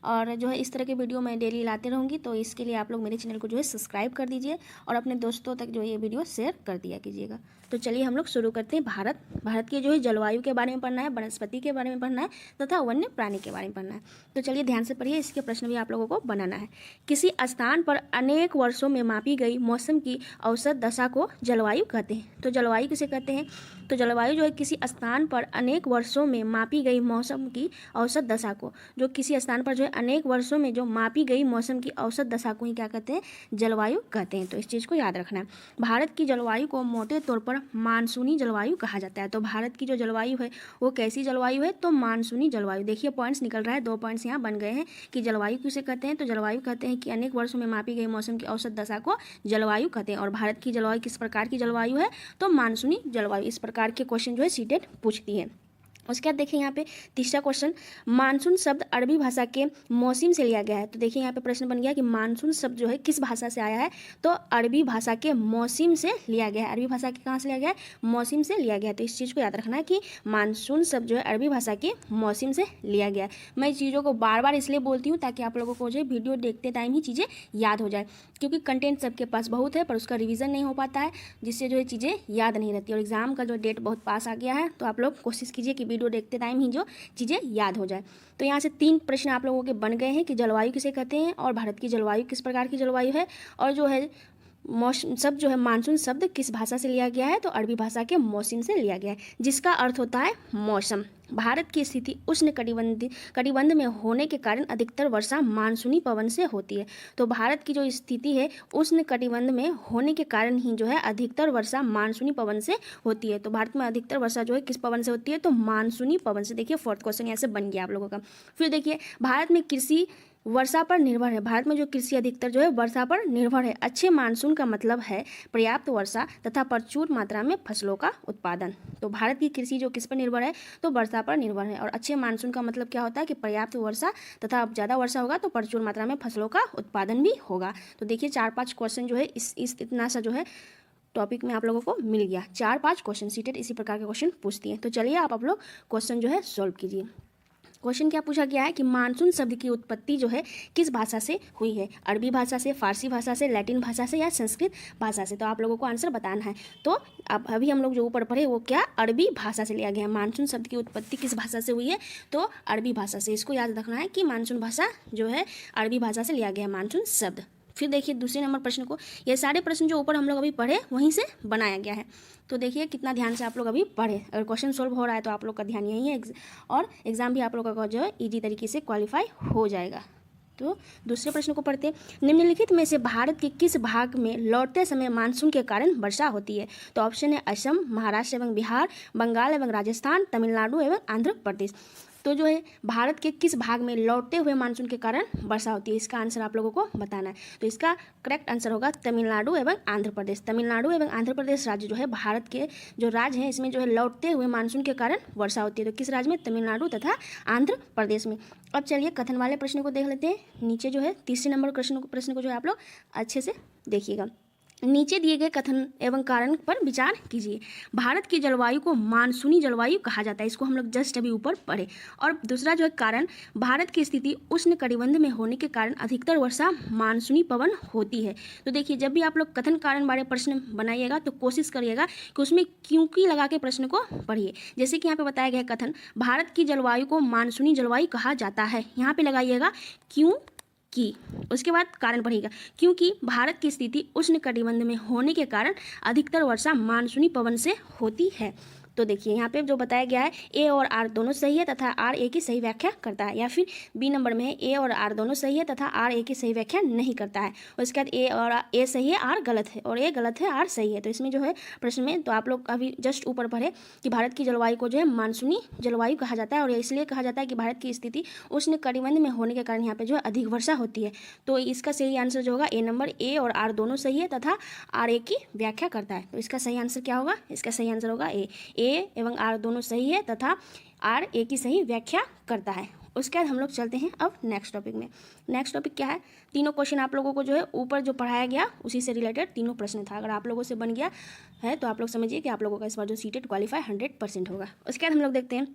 और जो है इस तरह के वीडियो मैं डेली लाते रहूँगी, तो इसके लिए आप लोग मेरे चैनल को जो है सब्सक्राइब कर दीजिए और अपने दोस्तों तक जो ये वीडियो शेयर कर दिया कीजिएगा। तो चलिए हम लोग शुरू करते हैं। भारत के जो है जलवायु के बारे में पढ़ना है, वनस्पति के बारे में पढ़ना है तथा वन्य प्राणी के बारे में पढ़ना है। तो चलिए ध्यान से पढ़िए, इसके प्रश्न भी आप लोगों को बनाना है। किसी स्थान पर अनेक वर्षों में मापी गई मौसम की औसत दशा को जलवायु कहते हैं। तो जलवायु किसे कहते हैं, तो जलवायु जो है किसी स्थान पर अनेक वर्षों में मापी गई मौसम की औसत दशा को, जो किसी स्थान पर जो है अनेक वर्षों में जो मापी गई मौसम की औसत दशा को ही क्या कहते हैं, जलवायु कहते हैं। तो इस चीज़ को याद रखना है। भारत की जलवायु को मोटे तौर पर मानसूनी जलवायु कहा जाता है। तो भारत की जो जलवायु है वो कैसी जलवायु है, तो मानसूनी जलवायु। देखिए पॉइंट्स निकल रहा है, 2 पॉइंट्स यहाँ बन गए हैं कि जलवायु किसे कहते हैं, तो जलवायु कहते हैं कि अनेक वर्षों में मापी गई मौसम की औसत दशा को जलवायु कहते हैं। और भारत की जलवायु किस प्रकार की जलवायु है, तो मानसूनी जलवायु। इस प्रकार के क्वेश्चन जो है सीटेट पूछती है। उसके बाद देखिए यहाँ पे तीसरा क्वेश्चन, मानसून शब्द अरबी भाषा के मौसम से लिया गया है। तो देखिए यहाँ पे प्रश्न बन गया कि मानसून शब्द जो है किस भाषा से आया है, तो अरबी भाषा के मौसम से लिया गया है। अरबी भाषा के कहाँ से लिया गया है, मौसम से लिया गया है। तो इस चीज़ को याद रखना है कि मानसून शब्द जो है अरबी भाषा के मौसम से लिया गया है। मैं चीज़ों को बार बार इसलिए बोलती हूँ ताकि आप लोगों को जो है वीडियो देखते टाइम ही चीज़ें याद हो जाए, क्योंकि कंटेंट सबके पास बहुत है पर उसका रिविज़न नहीं हो पाता है, जिससे जो है चीज़ें याद नहीं रहती। और एग्जाम का जो डेट बहुत पास आ गया है, तो आप लोग कोशिश कीजिए कि वीडियो देखते टाइम ही जो चीज़ें याद हो जाए। तो यहाँ से 3 प्रश्न आप लोगों के बन गए हैं कि जलवायु किसे कहते हैं और भारत की जलवायु किस प्रकार की जलवायु है, और जो है मौसम शब्द जो है मानसून शब्द किस भाषा से लिया गया है, तो अरबी भाषा के मौसम से लिया गया है, जिसका अर्थ होता है मौसम। भारत की स्थिति उष्ण कटिबंध में होने के कारण अधिकतर वर्षा मानसूनी पवन से होती है। तो भारत की जो स्थिति है उष्ण कटिबंध में होने के कारण ही जो है अधिकतर वर्षा मानसूनी पवन से होती है। तो भारत में अधिकतर वर्षा जो है किस पवन से होती है, तो मानसूनी पवन से। देखिए 4th क्वेश्चन यहाँ से बन गया आप लोगों का। फिर देखिए भारत में कृषि वर्षा पर निर्भर है। भारत में जो कृषि अधिकतर जो है वर्षा पर निर्भर है। अच्छे मानसून का मतलब है पर्याप्त वर्षा तथा प्रचुर मात्रा में फसलों का उत्पादन। तो भारत की कृषि जो किस पर निर्भर है, तो वर्षा पर निर्भर है। और अच्छे मानसून का मतलब क्या होता है कि पर्याप्त वर्षा तथा ज़्यादा वर्षा होगा तो प्रचुर मात्रा में फसलों का उत्पादन भी होगा। तो देखिए 4-5 क्वेश्चन जो है इस इतना सा जो है टॉपिक में आप लोगों को मिल गया। 4-5 क्वेश्चन सीटेट इसी प्रकार के क्वेश्चन पूछती है। तो चलिए आप लोग क्वेश्चन जो है सॉल्व कीजिए। क्वेश्चन क्या पूछा गया है कि मानसून शब्द की उत्पत्ति जो है किस भाषा से हुई है, अरबी भाषा से, फारसी भाषा से, लैटिन भाषा से या संस्कृत भाषा से। तो आप लोगों को आंसर बताना है। तो अब अभी हम लोग जो ऊपर पढ़े वो क्या, अरबी भाषा से लिया गया है। मानसून शब्द की उत्पत्ति किस भाषा से हुई है, तो अरबी भाषा से। इसको याद रखना है कि मानसून भाषा जो है अरबी भाषा से लिया गया है मानसून शब्द। फिर देखिए दूसरे नंबर प्रश्न को, ये सारे प्रश्न जो ऊपर हम लोग अभी पढ़े वहीं से बनाया गया है। तो देखिए कितना ध्यान से आप लोग अभी पढ़े। अगर क्वेश्चन सोल्व हो रहा है तो आप लोग का ध्यान यही है, और एग्जाम भी आप लोगों का जो है ईजी तरीके से क्वालिफाई हो जाएगा। तो दूसरे प्रश्न को पढ़ते हैं, निम्नलिखित में से भारत के किस भाग में लौटते समय मानसून के कारण वर्षा होती है। तो ऑप्शन है असम, महाराष्ट्र एवं बिहार, बंगाल एवं राजस्थान, तमिलनाडु एवं आंध्र प्रदेश। तो जो है भारत के किस भाग में लौटते हुए मानसून के कारण वर्षा होती है, इसका आंसर आप लोगों को बताना है। तो इसका करेक्ट आंसर होगा तमिलनाडु एवं आंध्र प्रदेश। तमिलनाडु एवं आंध्र प्रदेश राज्य जो है भारत के जो राज्य हैं इसमें जो है लौटते हुए मानसून के कारण वर्षा होती है। तो किस राज्य में? तमिलनाडु तथा आंध्र प्रदेश में। अब चलिए कथन वाले प्रश्न को देख लेते हैं। नीचे जो है तीसरे नंबर प्रश्न को जो है आप लोग अच्छे से देखिएगा। नीचे दिए गए कथन एवं कारण पर विचार कीजिए। भारत की जलवायु को मानसूनी जलवायु कहा जाता है, इसको हम लोग जस्ट अभी ऊपर पढ़े। और दूसरा जो है कारण, भारत की स्थिति उष्ण कटिबंध में होने के कारण अधिकतर वर्षा मानसूनी पवन होती है। तो देखिए जब भी आप लोग कथन कारण वाले प्रश्न बनाइएगा तो कोशिश करिएगा कि उसमें क्योंकि लगा के प्रश्न को पढ़िए। जैसे कि यहाँ पे बताया गया कथन, भारत की जलवायु को मानसूनी जलवायु कहा जाता है, यहाँ पे लगाइएगा क्यों की। उसके बाद कारण पढ़िएगा, क्योंकि भारत की स्थिति उष्ण कटिबंध में होने के कारण अधिकतर वर्षा मानसूनी पवन से होती है। तो देखिए यहाँ पे जो बताया गया है ए और आर दोनों सही है तथा आर ए की सही व्याख्या करता है, या फिर बी नंबर में है ए और आर दोनों सही है तथा आर ए की सही व्याख्या नहीं करता है। उसके बाद ए और ए सही है, आर गलत है, और ए गलत है, आर सही है। तो इसमें जो है प्रश्न में तो आप लोग अभी जस्ट ऊपर पढ़े कि भारत की जलवायु को जो है मानसूनी जलवायु कहा जाता है, और इसलिए कहा जाता है कि भारत की स्थिति उष्ण कटिबंध में होने के कारण यहाँ पे जो है अधिक वर्षा होती है। तो इसका सही आंसर जो होगा ए नंबर, ए और आर दोनों सही है तथा आर ए की व्याख्या करता है। तो इसका सही आंसर क्या होगा? इसका सही आंसर होगा ए एवं आर दोनों सही है तथा आर ए की सही व्याख्या करता है। उसके बाद हम लोग चलते हैं अब नेक्स्ट टॉपिक में। नेक्स्ट टॉपिक क्या है? तीनों क्वेश्चन आप लोगों को जो है ऊपर जो पढ़ाया गया उसी से रिलेटेड तीनों प्रश्न था। अगर आप लोगों से बन गया है तो आप लोग समझिए कि आप लोगों का इस बार जो सीटेट क्वालिफाई 100% होगा। उसके बाद हम लोग देखते हैं,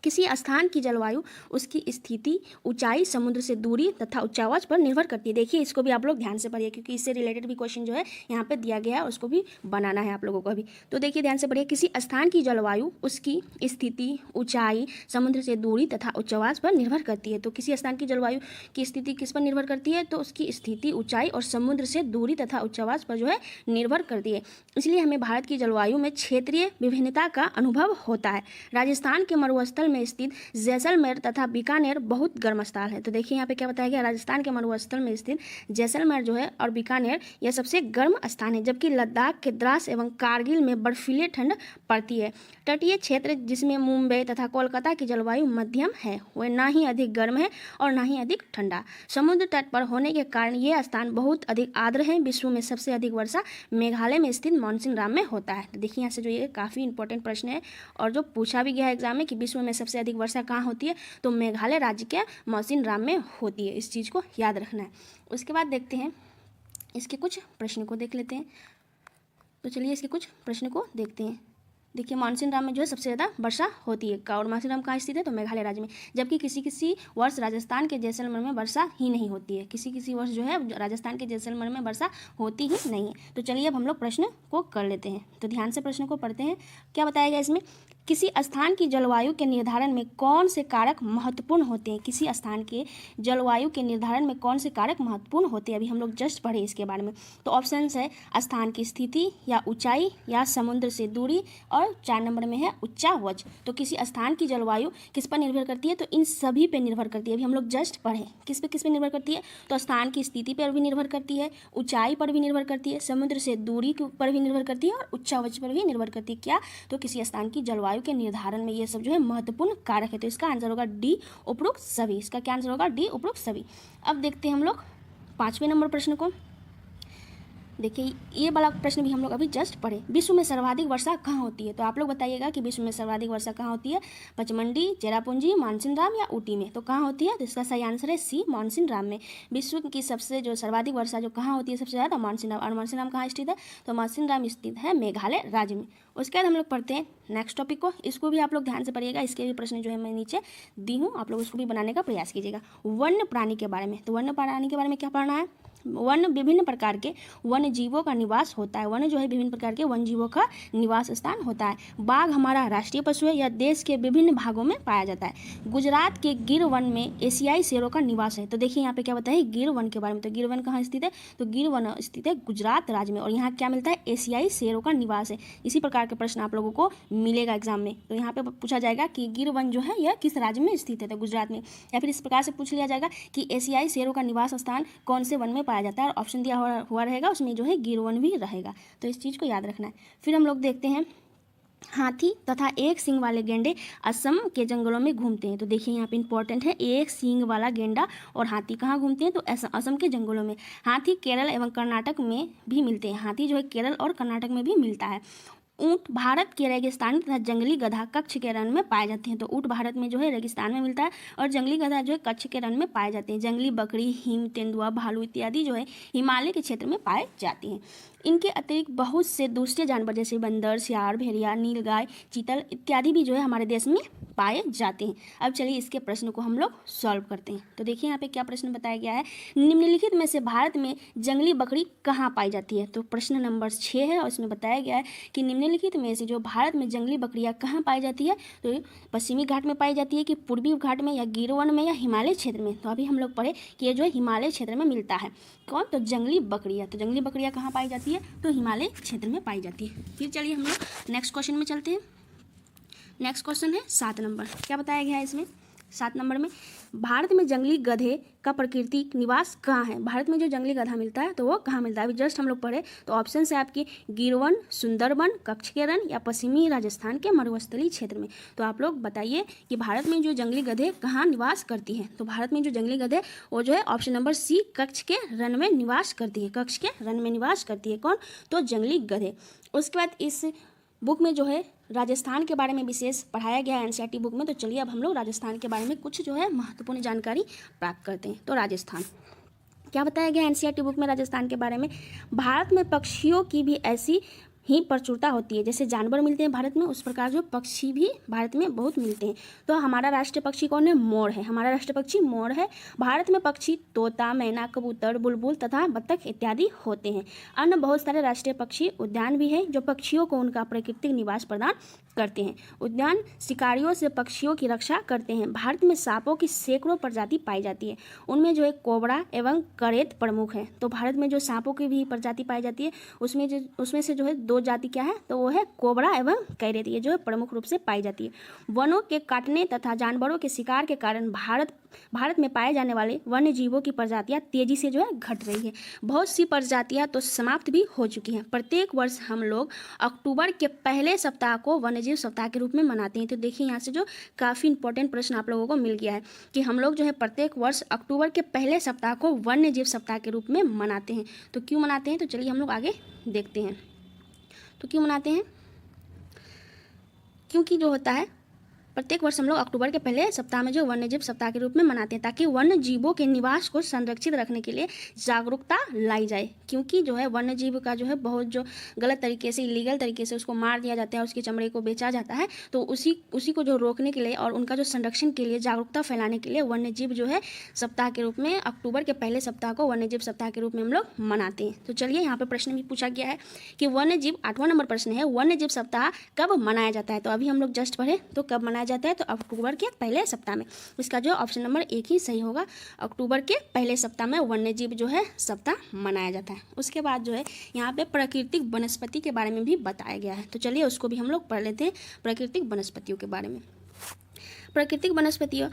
किसी स्थान की जलवायु उसकी स्थिति, ऊंचाई, समुद्र से दूरी तथा उच्चावाच पर निर्भर करती है। देखिए इसको भी आप लोग ध्यान से पढ़िए क्योंकि इससे रिलेटेड भी क्वेश्चन जो है यहाँ पे दिया गया है, उसको भी बनाना है आप लोगों को अभी। तो देखिए ध्यान से पढ़िए, किसी स्थान की जलवायु उसकी स्थिति, ऊंचाई, समुद्र से दूरी तथा उच्चावाच पर निर्भर करती है। तो किसी स्थान की जलवायु की स्थिति किस पर निर्भर करती है? तो उसकी स्थिति, ऊंचाई और समुद्र से दूरी तथा उच्चावाच पर जो है निर्भर करती है। इसलिए हमें भारत की जलवायु में क्षेत्रीय विभिन्नता का अनुभव होता है। राजस्थान के मरुस्थल में स्थित जैसलमेर तथा बीकानेर बहुत गर्म स्थल है। तो देखिए यहाँ पे क्या बताया गया, राजस्थान के मरुस्थल में स्थित जैसलमेर जो है और बीकानेर यह सबसे गर्म स्थान है, जबकि लद्दाख के द्रास एवं कारगिल में बर्फीली ठंड पड़ती है। तटीय क्षेत्र जिसमें मुंबई तथा कोलकाता की जलवायु मध्यम है, वह ना ही अधिक गर्म है और ना ही अधिक ठंडा। समुद्र तट पर होने के कारण ये स्थान बहुत अधिक आर्द्र है। विश्व में सबसे अधिक वर्षा मेघालय में स्थित मौसिनराम में होता है। तो देखिए यहाँ से जो ये काफ़ी इंपॉर्टेंट प्रश्न है और जो पूछा भी गया है एग्जाम में कि विश्व में सबसे अधिक वर्षा कहाँ होती है, तो मेघालय राज्य के मौसिनराम में होती है। इस चीज़ को याद रखना है। उसके बाद देखते हैं इसके कुछ प्रश्न को देख लेते हैं। तो चलिए इसके कुछ प्रश्न को देखते हैं। देखिए मौसिनराम में जो है सबसे ज़्यादा वर्षा होती है, और मौसिनराम कहाँ स्थित है? तो मेघालय राज्य में। जबकि किसी किसी वर्ष राजस्थान के जैसलमेर में वर्षा ही नहीं होती है। किसी किसी वर्ष जो है राजस्थान के जैसलमेर में वर्षा होती ही नहीं है। तो चलिए अब हम लोग प्रश्न को कर लेते हैं। तो ध्यान से प्रश्न को पढ़ते हैं। क्या बताया गया इसमें? किसी स्थान की जलवायु के निर्धारण में कौन से कारक महत्वपूर्ण होते हैं? किसी स्थान के जलवायु के निर्धारण में कौन से कारक महत्वपूर्ण होते हैं? अभी हम लोग जस्ट पढ़े इसके बारे में। तो ऑप्शंस है स्थान की स्थिति, या ऊंचाई, या समुद्र से दूरी, और 4 नंबर में है उच्चावच। तो किसी स्थान की जलवायु किस पर निर्भर करती है? तो इन सभी पे निर्भर करती है। अभी हम लोग जस्ट पढ़े किस पे निर्भर करती है? तो स्थान की स्थिति पर भी निर्भर करती है, ऊंचाई पर भी निर्भर करती है, समुद्र से दूरी पर भी निर्भर करती है और उच्चावच पर भी निर्भर करती है। क्या? तो किसी स्थान की जलवायु के निर्धारण में ये सब जो है महत्वपूर्ण कारक है। तो इसका आंसर होगा डी, उपरोक्त सभी। इसका क्या आंसर होगा? डी, उपरोक्त सभी। अब देखते हैं हम लोग 5वें नंबर प्रश्न को। देखिए ये वाला प्रश्न भी हम लोग अभी जस्ट पढ़े। विश्व में सर्वाधिक वर्षा कहाँ होती है? तो आप लोग बताइएगा कि विश्व में सर्वाधिक वर्षा कहाँ होती है? पचमंडी, चेरापूंजी, मानसिनराम या ऊटी में? तो कहाँ होती है? तो इसका सही आंसर है सी, मानसिनराम में। विश्व की सबसे जो सर्वाधिक वर्षा जो कहाँ होती है सबसे ज़्यादा? मानसिनराम। और मानसिनराम कहाँ स्थित है? तो मानसिनराम स्थित है मेघालय राज्य में। उसके बाद हम लोग पढ़ते हैं नेक्स्ट टॉपिक को। इसको भी आप लोग ध्यान से पढ़िएगा, इसके भी प्रश्न जो है मैं नीचे दी हूँ, आप लोग उसको भी बनाने का प्रयास कीजिएगा। वन्य प्राणी के बारे में। तो वन्य प्राणी के बारे में क्या पढ़ना है? वन विभिन्न प्रकार के वन्य जीवों का निवास होता है। वन जो है विभिन्न प्रकार के वन जीवों का निवास स्थान होता है। बाघ हमारा राष्ट्रीय पशु है। यह देश के विभिन्न भागों में पाया जाता है। गुजरात के गिर वन में एशियाई शेरों का निवास है। तो देखिए यहाँ पे क्या बताया है गिर वन के बारे में। तो गिर वन कहाँ स्थित है? तो गिर वन स्थित है गुजरात राज्य में, और यहाँ क्या मिलता है? एशियाई शेरों का निवास है। इसी प्रकार के प्रश्न आप लोगों को मिलेगा एग्जाम में। तो यहाँ पे पूछा जाएगा कि गिर वन जो है यह किस राज्य में स्थित है? तो गुजरात में। या फिर इस प्रकार से पूछ लिया जाएगा कि एशियाई शेरों का निवास स्थान कौन से वन में पाया जाता है, और ऑप्शन हुआ रहेगा उसमें जो है गिर वन भी रहेगा। तो इस चीज़ को याद रखना है। फिर हम लोग देखते हैं हाथी तथा एक सींग वाले गेंडे असम के जंगलों में घूमते हैं। तो देखिए यहाँ पे इंपॉर्टेंट है, एक सींग वाला गेंडा और हाथी कहाँ घूमते हैं, तो असम के जंगलों में। हाथी केरल एवं कर्नाटक में भी मिलते हैं। हाथी जो है केरल और कर्नाटक में भी मिलता है। ऊँट भारत के रेगिस्तानी तथा जंगली गधा कच्छ के रण में पाए जाते हैं। तो ऊँट भारत में जो है रेगिस्तान में मिलता है और जंगली गधा जो है कच्छ के रण में पाए जाते हैं। जंगली बकरी, हिम, तेंदुआ, भालू इत्यादि जो है हिमालय के क्षेत्र में पाए जाते हैं। इनके अतिरिक्त बहुत से दूसरे जानवर जैसे बंदर, सियार, भेड़िया, नीलगाय, चीतल इत्यादि भी जो है हमारे देश में पाए जाते हैं। अब चलिए इसके प्रश्न को हम लोग सॉल्व करते हैं। तो देखिए यहाँ पे क्या प्रश्न बताया गया है, निम्नलिखित में से भारत में जंगली बकरी कहाँ पाई जाती है। तो प्रश्न नंबर 6 है और इसमें बताया गया है कि निम्नलिखित में से जो भारत में जंगली बकरियाँ कहाँ पाई जाती है, तो पश्चिमी घाट में पाई जाती है कि पूर्वी घाट में या गिरोवन में या हिमालय क्षेत्र में। तो अभी हम लोग पढ़े कि ये जो है हिमालय क्षेत्र में मिलता है। कौन, तो जंगली बकरियाँ। तो जंगली बकरियाँ कहाँ पाई जाती है, तो हिमालय क्षेत्र में पाई जाती है। फिर चलिए हम लोग नेक्स्ट क्वेश्चन में चलते हैं। नेक्स्ट क्वेश्चन है 7 नंबर। क्या बताया गया है इसमें 7 नंबर में, भारत में जंगली गधे का प्राकृतिक निवास कहाँ है। भारत में जो जंगली गधा मिलता है तो वो कहाँ मिलता है, अभी जस्ट हम लोग पढ़े। तो ऑप्शन है आपकी गिरवन, सुंदरबन, कच्छ के रण या पश्चिमी राजस्थान के मरुस्थलीय क्षेत्र में। तो आप लोग बताइए कि भारत में जो जंगली गधे कहाँ निवास करती हैं। तो भारत में जो जंगली गधे वो जो है ऑप्शन नंबर सी, कच्छ के रण में निवास करती है। कच्छ के रण में निवास करती है कौन, तो जंगली गधे। उसके बाद इस बुक में जो है राजस्थान के बारे में विशेष पढ़ाया गया है एनसीईआरटी बुक में। तो चलिए अब हम लोग राजस्थान के बारे में कुछ जो है महत्वपूर्ण जानकारी प्राप्त करते हैं। तो राजस्थान क्या बताया गया एनसीईआरटी बुक में राजस्थान के बारे में, भारत में पक्षियों की भी ऐसी ही प्रचुरता होती है। जैसे जानवर मिलते हैं भारत में, उस प्रकार जो पक्षी भी भारत में बहुत मिलते हैं। तो हमारा राष्ट्रीय पक्षी कौन है, मोर है। हमारा राष्ट्रीय पक्षी मोर है। भारत में पक्षी तोता, मैना, कबूतर, बुलबुल तथा बत्तख इत्यादि होते हैं। अन्य बहुत सारे राष्ट्रीय पक्षी उद्यान भी हैं जो पक्षियों को उनका प्राकृतिक निवास प्रदान करते हैं। उद्यान शिकारियों से पक्षियों की रक्षा करते हैं। भारत में सांपों की सैकड़ों प्रजाति पाई जाती है। उनमें जो है कोबरा एवं करेत प्रमुख है। तो भारत में जो सांपों की भी प्रजाति पाई जाती है उसमें से जो है 2 जाति क्या है, तो वो है कोबरा एवं कैरेत, ये जो है प्रमुख रूप से पाई जाती है। वनों के काटने तथा जानवरों के शिकार के कारण भारत में पाए जाने वाले वन्य जीवों की प्रजातियां तेजी से जो है घट रही है। बहुत सी प्रजातियां तो समाप्त भी हो चुकी हैं। प्रत्येक वर्ष हम लोग अक्टूबर के पहले सप्ताह को वन्यजीव सप्ताह के रूप में मनाते हैं। तो देखिए यहाँ से जो काफ़ी इंपॉर्टेंट प्रश्न आप लोगों को मिल गया है कि हम लोग जो है प्रत्येक वर्ष अक्टूबर के पहले सप्ताह को वन्यजीव सप्ताह के रूप में मनाते हैं। तो क्यों मनाते हैं, तो चलिए हम लोग आगे देखते हैं। तो क्यों मनाते हैं, क्योंकि जो होता है प्रत्येक वर्ष हम लोग अक्टूबर के पहले सप्ताह में जो वन्यजीव सप्ताह के रूप में मनाते हैं ताकि वन्य जीवों के निवास को संरक्षित रखने के लिए जागरूकता लाई जाए। क्योंकि जो है वन्य जीव का जो है बहुत जो गलत तरीके से, इलीगल तरीके से उसको मार दिया जाता है, उसकी चमड़े को बेचा जाता है। तो उसी को जो रोकने के लिए और उनका जो संरक्षण के लिए जागरूकता फैलाने के लिए वन्य जीव जो है सप्ताह के रूप में अक्टूबर के पहले सप्ताह को वन्य जीव सप्ताह के रूप में हम लोग मनाते हैं। तो चलिए यहाँ पर प्रश्न भी पूछा गया है कि वन्य जीव, 8वां नंबर प्रश्न है, वन्य जीव सप्ताह कब मनाया जाता है। तो अभी हम लोग जस्ट पढ़े, तो कब मनाया जाता है, तो अक्टूबर के पहले सप्ताह में। इसका जो ऑप्शन नंबर 1 ही सही होगा। अक्टूबर के पहले सप्ताह में वन्यजीव जो है सप्ताह मनाया जाता है। उसके बाद जो है यहाँ पे प्राकृतिक वनस्पति के बारे में भी बताया गया है। तो चलिए उसको भी हम लोग पढ़ लेते हैं, प्राकृतिक वनस्पतियों के बारे में। प्राकृतिक वनस्पतियों,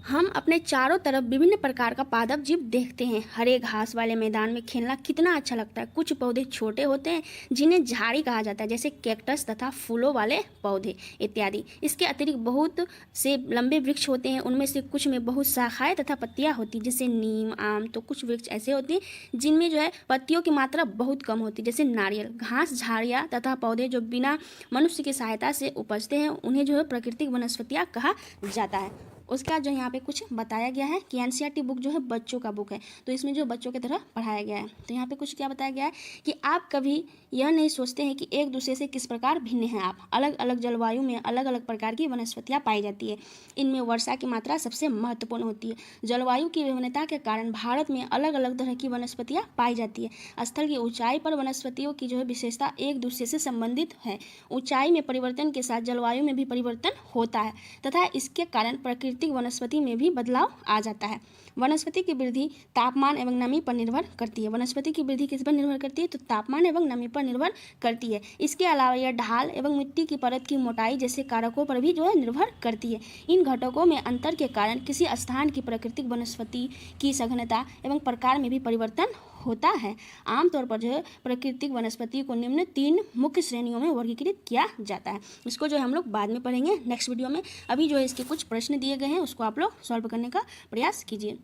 हम अपने चारों तरफ विभिन्न प्रकार का पादप जीव देखते हैं। हरे घास वाले मैदान में खेलना कितना अच्छा लगता है। कुछ पौधे छोटे होते हैं जिन्हें झाड़ी कहा जाता है, जैसे कैक्टस तथा फूलों वाले पौधे इत्यादि। इसके अतिरिक्त बहुत से लंबे वृक्ष होते हैं, उनमें से कुछ में बहुत शाखाएं तथा पत्तियां होती हैं, जैसे नीम, आम। तो कुछ वृक्ष ऐसे होते हैं जिनमें जो है पत्तियों की मात्रा बहुत कम होती है, जैसे नारियल। घास, झाड़ियाँ तथा पौधे जो बिना मनुष्य की सहायता से उपजते हैं उन्हें जो है प्राकृतिक वनस्पतियाँ कहा जाता है। उसके बाद जो यहाँ पे कुछ बताया गया है कि एनसीईआरटी बुक जो है बच्चों का बुक है, तो इसमें जो बच्चों की तरह पढ़ाया गया है। तो यहाँ पे कुछ क्या बताया गया है कि आप कभी यह नहीं सोचते हैं कि एक दूसरे से किस प्रकार भिन्न हैं आप। अलग अलग जलवायु में अलग अलग प्रकार की वनस्पतियाँ पाई जाती है। इनमें वर्षा की मात्रा सबसे महत्वपूर्ण होती है। जलवायु की विभिन्नता के कारण भारत में अलग अलग तरह की वनस्पतियाँ पाई जाती है। स्थल की ऊंचाई पर वनस्पतियों की जो है विशेषता एक दूसरे से संबंधित है। ऊंचाई में परिवर्तन के साथ जलवायु में भी परिवर्तन होता है तथा इसके कारण प्राकृतिक वनस्पति में भी बदलाव आ जाता है। वनस्पति की वृद्धि तापमान एवं नमी पर निर्भर करती है। वनस्पति की वृद्धि किस पर निर्भर करती है, तो तापमान एवं नमी पर निर्भर करती है। इसके अलावा यह ढाल एवं मिट्टी की परत की मोटाई जैसे कारकों पर भी जो है निर्भर करती है। इन घटकों में अंतर के कारण किसी स्थान की प्राकृतिक वनस्पति की सघनता एवं प्रकार में भी परिवर्तन होता है। आमतौर पर जो है प्राकृतिक वनस्पति को निम्न 3 मुख्य श्रेणियों में वर्गीकृत किया जाता है। इसको जो है हम लोग बाद में पढ़ेंगे नेक्स्ट वीडियो में। अभी जो है इसके कुछ प्रश्न दिए गए हैं, उसको आप लोग सॉल्व करने का प्रयास कीजिए।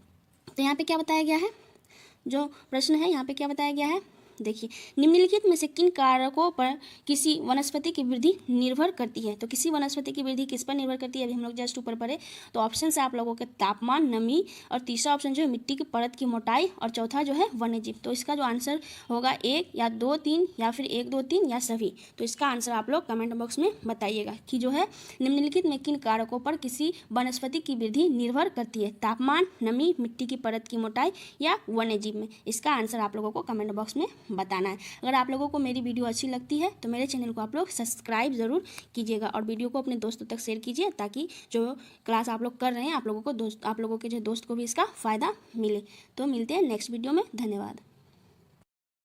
तो यहाँ पे क्या बताया गया है, जो प्रश्न है यहाँ पे क्या बताया गया है, देखिए, निम्नलिखित में से किन कारकों पर किसी वनस्पति की वृद्धि निर्भर करती है। तो किसी वनस्पति की वृद्धि किस पर निर्भर करती है, अभी हम लोग जस्ट ऊपर पढ़े। तो ऑप्शन है आप लोगों के तापमान, नमी, और तीसरा ऑप्शन जो है मिट्टी की परत की मोटाई, और चौथा जो है वन्यजीव। तो इसका जो आंसर होगा 1 या 2 3 या फिर 1 2 3 या सभी। तो इसका आंसर आप लोग कमेंट बॉक्स में बताइएगा कि जो है निम्नलिखित में किन कारकों पर किसी वनस्पति की वृद्धि निर्भर करती है, तापमान, नमी, मिट्टी की परत की मोटाई या वन्यजीव में। इसका आंसर आप लोगों को कमेंट बॉक्स में बताना है। अगर आप लोगों को मेरी वीडियो अच्छी लगती है तो मेरे चैनल को आप लोग सब्सक्राइब ज़रूर कीजिएगा और वीडियो को अपने दोस्तों तक शेयर कीजिए, ताकि जो क्लास आप लोग कर रहे हैं आप लोगों के जो दोस्त को भी इसका फ़ायदा मिले। तो मिलते हैं नेक्स्ट वीडियो में। धन्यवाद।